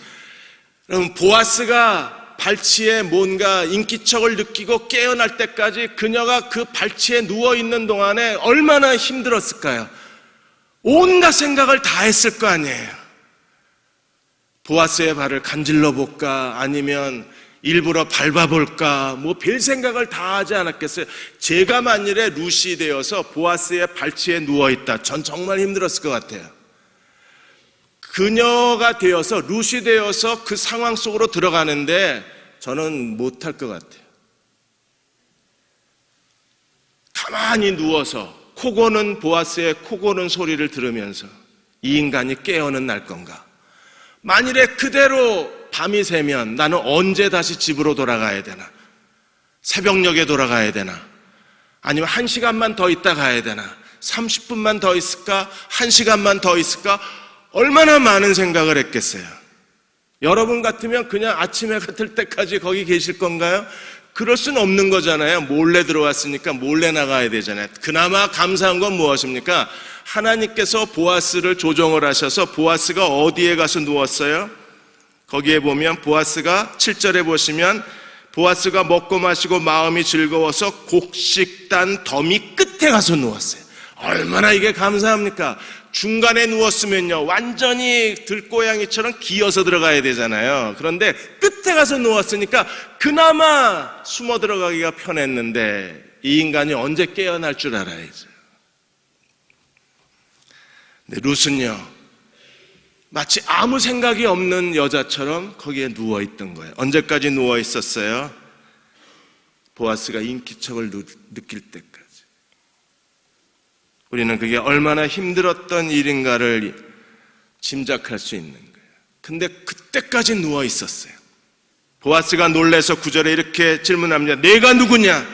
그럼 보아스가 발치에 뭔가 인기척을 느끼고 깨어날 때까지 그녀가 그 발치에 누워있는 동안에 얼마나 힘들었을까요? 온갖 생각을 다 했을 거 아니에요. 보아스의 발을 간질러 볼까, 아니면 일부러 밟아볼까, 뭐 별 생각을 다 하지 않았겠어요? 제가 만일에 룻이 되어서 보아스의 발치에 누워있다, 전 정말 힘들었을 것 같아요. 그녀가 되어서, 룻이 되어서 그 상황 속으로 들어가는데 저는 못할 것 같아요. 가만히 누워서 코 고는 보아스의 코 고는 소리를 들으면서 이 인간이 깨어는 날 건가? 만일에 그대로 밤이 새면 나는 언제 다시 집으로 돌아가야 되나? 새벽녘에 돌아가야 되나? 아니면 1시간만 더 있다 가야 되나? 30분만 더 있을까? 1시간만 더 있을까? 얼마나 많은 생각을 했겠어요. 여러분 같으면 그냥 아침 해가 뜰 때까지 거기 계실 건가요? 그럴 수는 없는 거잖아요. 몰래 들어왔으니까 몰래 나가야 되잖아요. 그나마 감사한 건 무엇입니까? 하나님께서 보아스를 조정을 하셔서 보아스가 어디에 가서 누웠어요? 거기에 보면 보아스가 7절에 보시면 보아스가 먹고 마시고 마음이 즐거워서 곡식단 더미 끝에 가서 누웠어요. 얼마나 이게 감사합니까? 중간에 누웠으면요 완전히 들고양이처럼 기어서 들어가야 되잖아요. 그런데 끝에 가서 누웠으니까 그나마 숨어 들어가기가 편했는데 이 인간이 언제 깨어날 줄 알아야죠. 근데 룻은요 마치 아무 생각이 없는 여자처럼 거기에 누워있던 거예요. 언제까지 누워있었어요? 보아스가 인기척을 느낄 때까지. 우리는 그게 얼마나 힘들었던 일인가를 짐작할 수 있는 거예요. 근데 그때까지 누워 있었어요. 보아스가 놀라서 9절에 이렇게 질문합니다. 내가 누구냐?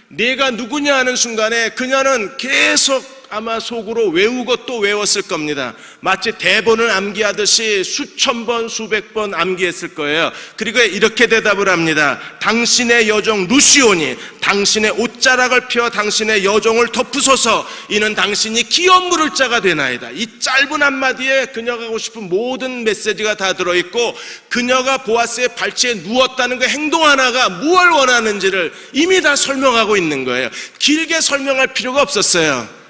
내가 누구냐 하는 순간에 그녀는 계속 아마 속으로 외우고 또 외웠을 겁니다. 마치 대본을 암기하듯이 수천 번, 수백 번 암기했을 거예요. 그리고 이렇게 대답을 합니다. 당신의 여종 루시오니 당신의 옷자락을 펴 당신의 여종을 덮으소서. 이는 당신이 기업 물을 자가 되나이다. 이 짧은 한마디에 그녀가 하고 싶은 모든 메시지가 다 들어있고 그녀가 보아스의 발치에 누웠다는 그 행동 하나가 무엇을 원하는지를 이미 다 설명하고 있는 거예요. 길게 설명할 필요가 없었어요.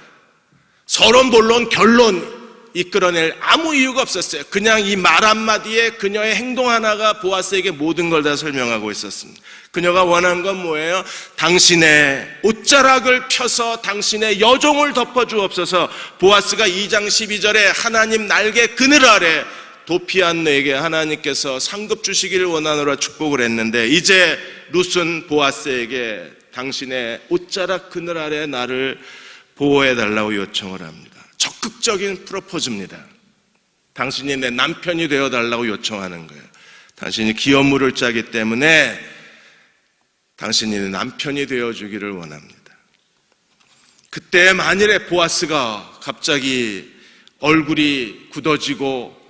서론, 본론, 결론 이끌어낼 아무 이유가 없었어요. 그냥 이 말 한마디에 그녀의 행동 하나가 보아스에게 모든 걸 다 설명하고 있었습니다. 그녀가 원한 건 뭐예요? 당신의 옷자락을 펴서 당신의 여종을 덮어주옵소서. 보아스가 2장 12절에 하나님 날개 그늘 아래 도피한 내게 하나님께서 상급 주시기를 원하노라 축복을 했는데, 이제 룻은 보아스에게 당신의 옷자락 그늘 아래 나를 보호해달라고 요청을 합니다. 적극적인 프로포즈입니다. 당신이 내 남편이 되어달라고 요청하는 거예요. 당신이 기업물을 짜기 때문에 당신이 내 남편이 되어주기를 원합니다. 그때 만일에 보아스가 갑자기 얼굴이 굳어지고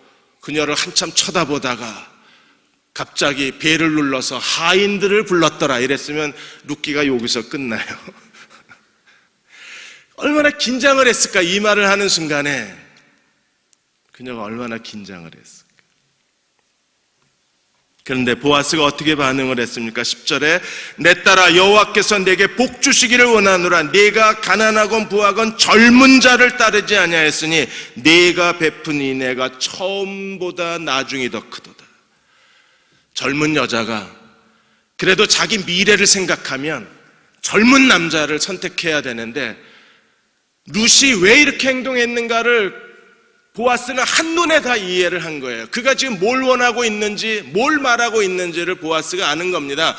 그녀를 한참 쳐다보다가 갑자기 배를 눌러서 하인들을 불렀더라 이랬으면 룻기가 여기서 끝나요. 얼마나 긴장을 했을까. 이 말을 하는 순간에 그녀가 얼마나 긴장을 했을까. 그런데 보아스가 어떻게 반응을 했습니까? 10절에 내 딸아 여호와께서 내게 복 주시기를 원하노라. 네가 가난하건 부하건 젊은 자를 따르지 아니하였으니 네가 베푼 인애가 처음보다 나중이 더 크도다. 젊은 여자가 그래도 자기 미래를 생각하면 젊은 남자를 선택해야 되는데 룻이 왜 이렇게 행동했는가를 보아스는 한눈에 다 이해를 한 거예요. 그가 지금 뭘 원하고 있는지, 뭘 말하고 있는지를 보아스가 아는 겁니다.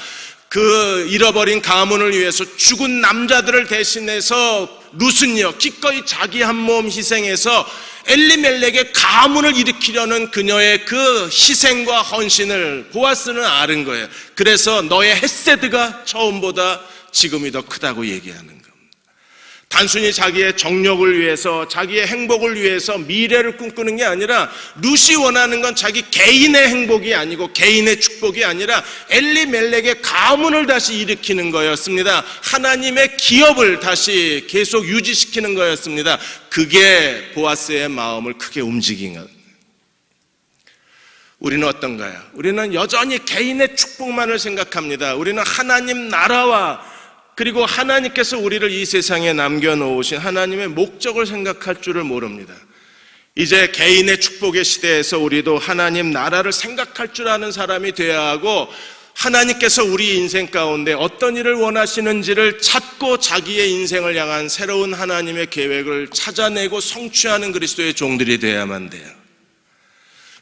그 잃어버린 가문을 위해서 죽은 남자들을 대신해서 룻은요 기꺼이 자기 한 몸 희생해서 엘리멜렉의 가문을 일으키려는 그녀의 그 희생과 헌신을 보아스는 아는 거예요. 그래서 너의 헤세드가 처음보다 지금이 더 크다고 얘기하는 겁니다. 단순히 자기의 정력을 위해서, 자기의 행복을 위해서 미래를 꿈꾸는 게 아니라 룻이 원하는 건 자기 개인의 행복이 아니고 개인의 축복이 아니라 엘리멜렉의 가문을 다시 일으키는 거였습니다. 하나님의 기업을 다시 계속 유지시키는 거였습니다. 그게 보아스의 마음을 크게 움직인 거예요. 우리는 어떤가요? 우리는 여전히 개인의 축복만을 생각합니다. 우리는 하나님 나라와 그리고 하나님께서 우리를 이 세상에 남겨놓으신 하나님의 목적을 생각할 줄을 모릅니다. 이제 개인의 축복의 시대에서 우리도 하나님 나라를 생각할 줄 아는 사람이 되어야 하고, 하나님께서 우리 인생 가운데 어떤 일을 원하시는지를 찾고 자기의 인생을 향한 새로운 하나님의 계획을 찾아내고 성취하는 그리스도의 종들이 되어야만 돼요.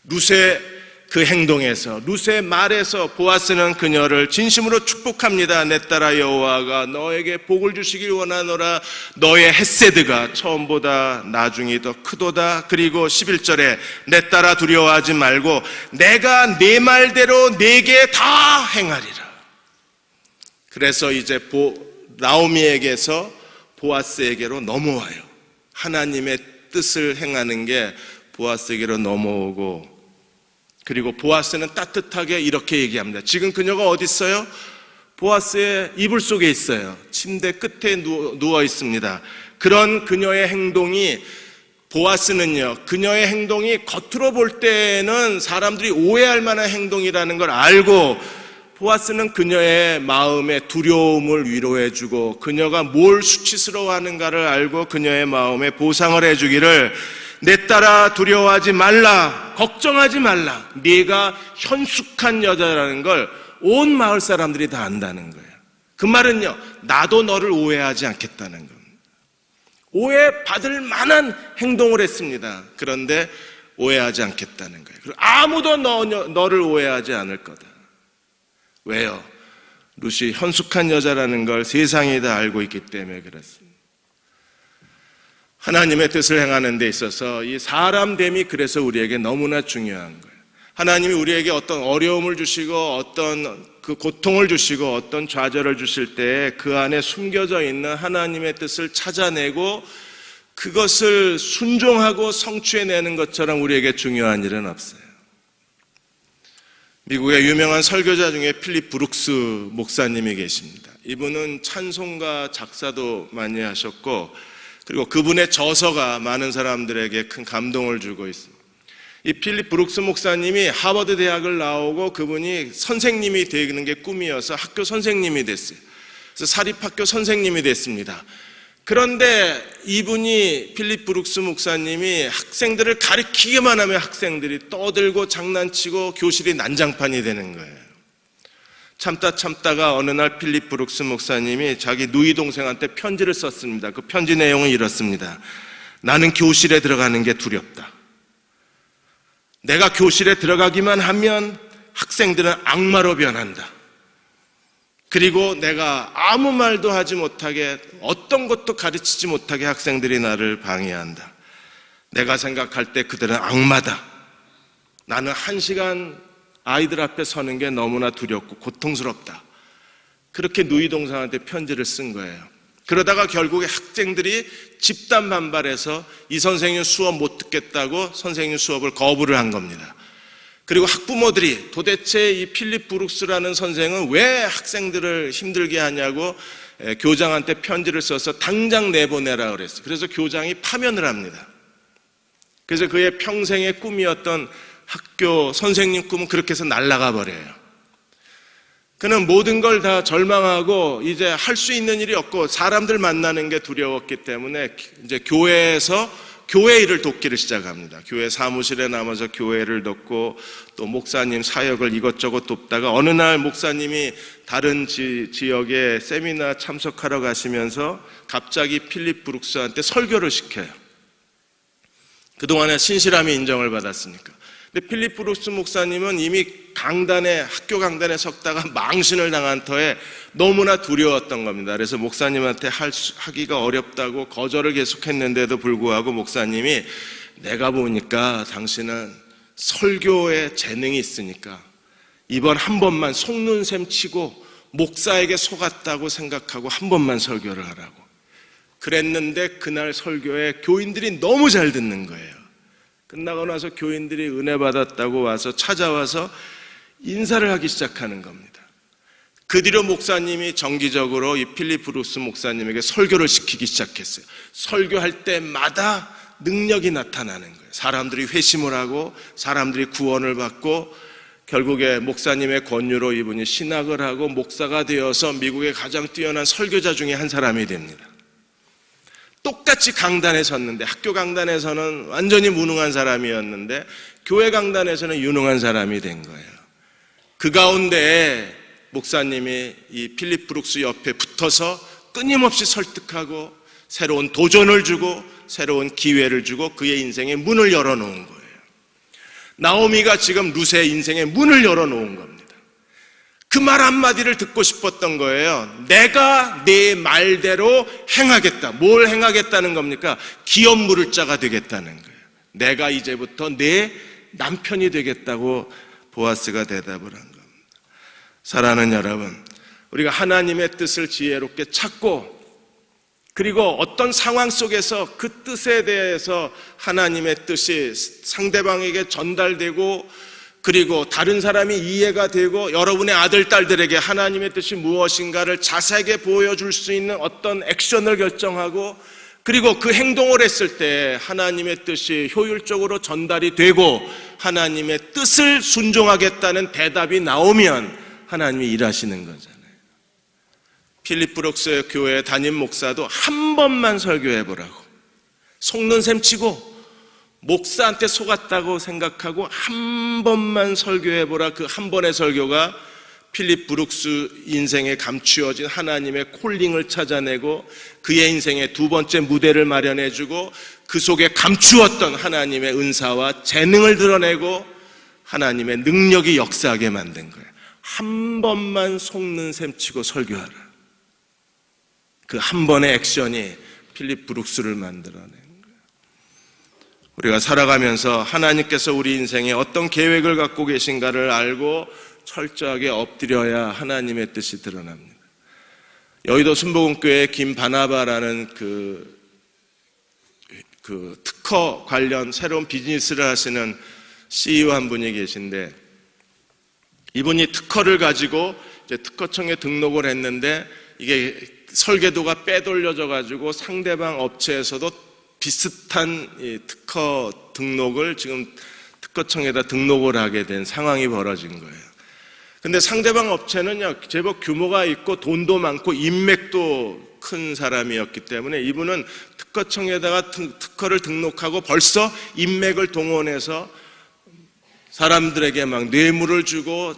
룻의 그 행동에서, 룻의 말에서 보아스는 그녀를 진심으로 축복합니다. 내 딸아 여호와가 너에게 복을 주시길 원하노라. 너의 헤세드가 처음보다 나중이 더 크도다. 그리고 11절에 내 딸아 두려워하지 말고 내가 네 말대로 네게 다 행하리라. 그래서 이제 나오미에게서 보아스에게로 넘어와요. 하나님의 뜻을 행하는 게 보아스에게로 넘어오고, 그리고 보아스는 따뜻하게 이렇게 얘기합니다. 지금 그녀가 어디 있어요? 보아스의 이불 속에 있어요. 침대 끝에 누워 있습니다. 그런 그녀의 행동이, 보아스는요 그녀의 행동이 겉으로 볼 때는 사람들이 오해할 만한 행동이라는 걸 알고, 보아스는 그녀의 마음의 두려움을 위로해주고 그녀가 뭘 수치스러워하는가를 알고 그녀의 마음에 보상을 해주기를, 내 딸아 두려워하지 말라, 걱정하지 말라. 네가 현숙한 여자라는 걸 온 마을 사람들이 다 안다는 거예요. 그 말은요 나도 너를 오해하지 않겠다는 겁니다. 오해받을 만한 행동을 했습니다. 그런데 오해하지 않겠다는 거예요. 그리고 아무도 너를 오해하지 않을 거다. 왜요? 룻이 현숙한 여자라는 걸 세상이 다 알고 있기 때문에 그렇습니다. 하나님의 뜻을 행하는 데 있어서 이 사람됨이 그래서 우리에게 너무나 중요한 거예요. 하나님이 우리에게 어떤 어려움을 주시고 어떤 그 고통을 주시고 어떤 좌절을 주실 때 그 안에 숨겨져 있는 하나님의 뜻을 찾아내고 그것을 순종하고 성취해내는 것처럼 우리에게 중요한 일은 없어요. 미국의 유명한 설교자 중에 필립 브룩스 목사님이 계십니다. 이분은 찬송가 작사도 많이 하셨고, 그리고 그분의 저서가 많은 사람들에게 큰 감동을 주고 있습니다. 이 필립 브룩스 목사님이 하버드 대학을 나오고 그분이 선생님이 되는 게 꿈이어서 학교 선생님이 됐어요. 그래서 사립학교 선생님이 됐습니다. 그런데 이분이 필립 브룩스 목사님이 학생들을 가르치기만 하면 학생들이 떠들고 장난치고 교실이 난장판이 되는 거예요. 참다가 어느 날 필립 브룩스 목사님이 자기 누이 동생한테 편지를 썼습니다. 그 편지 내용은 이렇습니다. 나는 교실에 들어가는 게 두렵다. 내가 교실에 들어가기만 하면 학생들은 악마로 변한다. 그리고 내가 아무 말도 하지 못하게, 어떤 것도 가르치지 못하게 학생들이 나를 방해한다. 내가 생각할 때 그들은 악마다. 나는 1시간 아이들 앞에 서는 게 너무나 두렵고 고통스럽다. 그렇게 누이 동생한테 편지를 쓴 거예요. 그러다가 결국에 학생들이 집단 반발해서 이 선생님 수업 못 듣겠다고 선생님 수업을 거부를 한 겁니다. 그리고 학부모들이 도대체 이 필립 브룩스라는 선생은 왜 학생들을 힘들게 하냐고 교장한테 편지를 써서 당장 내보내라 그랬어요. 그래서 교장이 파면을 합니다. 그래서 그의 평생의 꿈이었던 학교 선생님 꿈은 그렇게 해서 날아가 버려요. 그는 모든 걸 다 절망하고 이제 할 수 있는 일이 없고 사람들 만나는 게 두려웠기 때문에 이제 교회 일을 돕기를 시작합니다. 교회 사무실에 남아서 교회를 돕고 또 목사님 사역을 이것저것 돕다가 어느 날 목사님이 다른 지역에 세미나 참석하러 가시면서 갑자기 필립 브룩스한테 설교를 시켜요. 그동안에 신실함이 인정을 받았으니까. 근데 필립 브룩스 목사님은 이미 학교 강단에 섰다가 망신을 당한 터에 너무나 두려웠던 겁니다. 그래서 목사님한테 하기가 어렵다고 거절을 계속했는데도 불구하고 목사님이 내가 보니까 당신은 설교에 재능이 있으니까 이번 한 번만 속는 셈 치고 목사에게 속았다고 생각하고 한 번만 설교를 하라고. 그랬는데 그날 설교에 교인들이 너무 잘 듣는 거예요. 끝나고 나서 교인들이 은혜 받았다고 와서 찾아와서 인사를 하기 시작하는 겁니다. 그 뒤로 목사님이 정기적으로 이 필립 브룩스 목사님에게 설교를 시키기 시작했어요. 설교할 때마다 능력이 나타나는 거예요. 사람들이 회심을 하고 사람들이 구원을 받고 결국에 목사님의 권유로 이분이 신학을 하고 목사가 되어서 미국의 가장 뛰어난 설교자 중에 한 사람이 됩니다. 똑같이 강단에 섰는데 학교 강단에서는 완전히 무능한 사람이었는데 교회 강단에서는 유능한 사람이 된 거예요. 그 가운데 목사님이 이 필립 브룩스 옆에 붙어서 끊임없이 설득하고 새로운 도전을 주고 새로운 기회를 주고 그의 인생의 문을 열어놓은 거예요. 나오미가 지금 룻의 인생의 문을 열어놓은 겁니다. 그 말 한마디를 듣고 싶었던 거예요. 내가 내 말대로 행하겠다. 뭘 행하겠다는 겁니까? 기업 물을 자가 되겠다는 거예요. 내가 이제부터 내 남편이 되겠다고 보아스가 대답을 한 겁니다. 사랑하는 여러분, 우리가 하나님의 뜻을 지혜롭게 찾고 그리고 어떤 상황 속에서 그 뜻에 대해서 하나님의 뜻이 상대방에게 전달되고 그리고 다른 사람이 이해가 되고 여러분의 아들, 딸들에게 하나님의 뜻이 무엇인가를 자세하게 보여줄 수 있는 어떤 액션을 결정하고 그리고 그 행동을 했을 때 하나님의 뜻이 효율적으로 전달이 되고 하나님의 뜻을 순종하겠다는 대답이 나오면 하나님이 일하시는 거잖아요. 필립 브룩스 교회 담임 목사도 한 번만 설교해보라고 속는 셈 치고 목사한테 속았다고 생각하고 한 번만 설교해보라. 그 한 번의 설교가 필립 브룩스 인생에 감추어진 하나님의 콜링을 찾아내고 그의 인생의 두 번째 무대를 마련해주고 그 속에 감추었던 하나님의 은사와 재능을 드러내고 하나님의 능력이 역사하게 만든 거예요. 한 번만 속는 셈 치고 설교하라. 그 한 번의 액션이 필립 브룩스를 만들어내. 우리가 살아가면서 하나님께서 우리 인생에 어떤 계획을 갖고 계신가를 알고 철저하게 엎드려야 하나님의 뜻이 드러납니다. 여의도 순복음교회 김바나바라는 그 특허 관련 새로운 비즈니스를 하시는 CEO 한 분이 계신데 이분이 특허를 가지고 이제 특허청에 등록을 했는데 이게 설계도가 빼돌려져 가지고 상대방 업체에서도 비슷한 특허 등록을 지금 특허청에다 등록을 하게 된 상황이 벌어진 거예요. 근데 상대방 업체는요, 제법 규모가 있고 돈도 많고 인맥도 큰 사람이었기 때문에 이분은 특허청에다가 특허를 등록하고 벌써 인맥을 동원해서 사람들에게 막 뇌물을 주고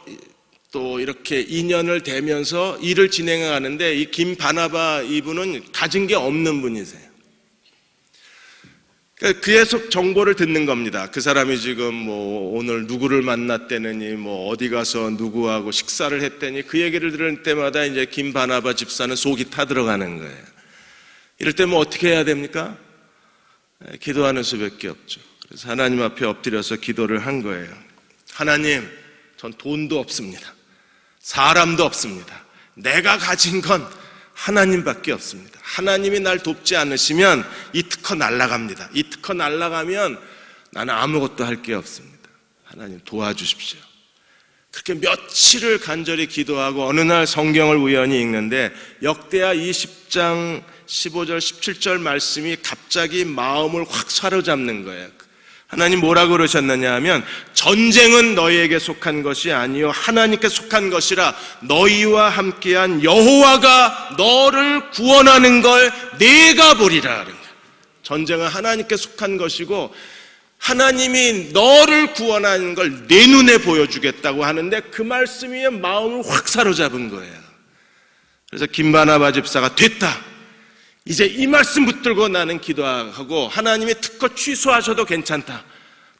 또 이렇게 인연을 대면서 일을 진행하는데, 이 김바나바 이분은 가진 게 없는 분이세요. 계속 정보를 듣는 겁니다. 그 사람이 지금 뭐 오늘 누구를 만났대느니, 뭐 어디 가서 누구하고 식사를 했대니, 그 얘기를 들을 때마다 이제 김바나바 집사는 속이 타들어가는 거예요. 이럴 때 뭐 어떻게 해야 됩니까? 기도하는 수밖에 없죠. 그래서 하나님 앞에 엎드려서 기도를 한 거예요. 하나님, 전 돈도 없습니다. 사람도 없습니다. 내가 가진 건 하나님밖에 없습니다. 하나님이 날 돕지 않으시면 이 특허 날아갑니다. 이 특허 날아가면 나는 아무것도 할 게 없습니다. 하나님 도와주십시오. 그렇게 며칠을 간절히 기도하고 어느 날 성경을 우연히 읽는데 역대하 20장 15절 17절 말씀이 갑자기 마음을 확 사로잡는 거예요. 하나님 뭐라고 그러셨느냐 하면, 전쟁은 너희에게 속한 것이 아니요 하나님께 속한 것이라, 너희와 함께한 여호와가 너를 구원하는 걸 네가 보리라. 전쟁은 하나님께 속한 것이고 하나님이 너를 구원하는 걸 내 눈에 보여주겠다고 하는데, 그 말씀이 마음을 확 사로잡은 거예요. 그래서 김바나바 집사가 됐다, 이제 이 말씀 붙들고 나는 기도하고 하나님이 특허 취소하셔도 괜찮다,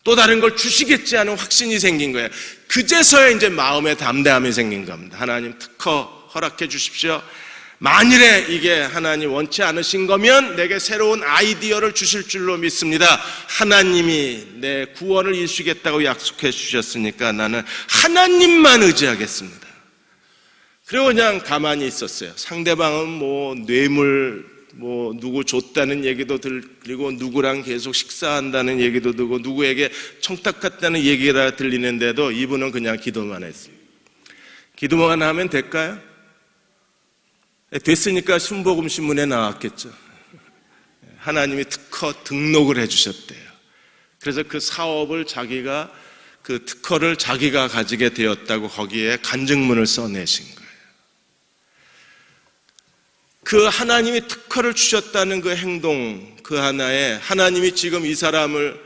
또 다른 걸 주시겠지 하는 확신이 생긴 거예요. 그제서야 이제 마음에 담대함이 생긴 겁니다. 하나님 특허 허락해 주십시오. 만일에 이게 하나님 원치 않으신 거면 내게 새로운 아이디어를 주실 줄로 믿습니다. 하나님이 내 구원을 이루시겠다고 약속해 주셨으니까 나는 하나님만 의지하겠습니다. 그리고 그냥 가만히 있었어요. 상대방은 뭐 뇌물 뭐 누구 줬다는 얘기도 들리고, 누구랑 계속 식사한다는 얘기도 듣고, 누구에게 청탁 갔다는 얘기가 들리는데도 이분은 그냥 기도만 했어요. 기도만 하면 될까요? 됐으니까 순복음 신문에 나왔겠죠. 하나님이 특허 등록을 해주셨대요. 그래서 그 사업을 자기가, 그 특허를 자기가 가지게 되었다고 거기에 간증문을 써내신 거예요. 그 하나님이 특허를 주셨다는 그 행동, 그 하나에 하나님이 지금 이 사람을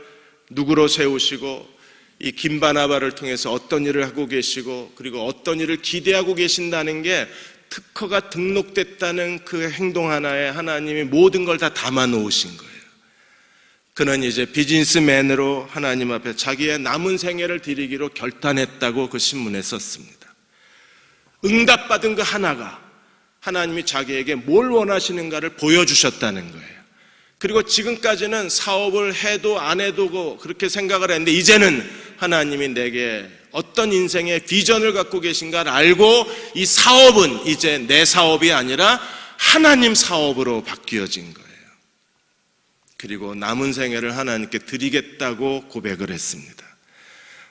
누구로 세우시고 이 김바나바를 통해서 어떤 일을 하고 계시고, 그리고 어떤 일을 기대하고 계신다는 게, 특허가 등록됐다는 그 행동 하나에 하나님이 모든 걸 다 담아 놓으신 거예요. 그는 이제 비즈니스맨으로 하나님 앞에 자기의 남은 생애를 드리기로 결단했다고 그 신문에 썼습니다. 응답받은 그 하나가 하나님이 자기에게 뭘 원하시는가를 보여주셨다는 거예요. 그리고 지금까지는 사업을 해도 안 해도 그렇게 생각을 했는데, 이제는 하나님이 내게 어떤 인생의 비전을 갖고 계신가를 알고, 이 사업은 이제 내 사업이 아니라 하나님 사업으로 바뀌어진 거예요. 그리고 남은 생애를 하나님께 드리겠다고 고백을 했습니다.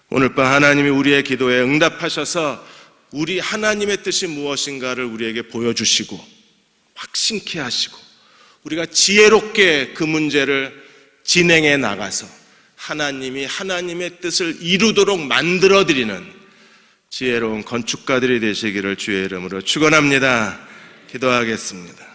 오늘 밤 하나님이 우리의 기도에 응답하셔서 우리 하나님의 뜻이 무엇인가를 우리에게 보여주시고 확신케 하시고, 우리가 지혜롭게 그 문제를 진행해 나가서 하나님이 하나님의 뜻을 이루도록 만들어드리는 지혜로운 건축가들이 되시기를 주의 이름으로 축원합니다. 기도하겠습니다.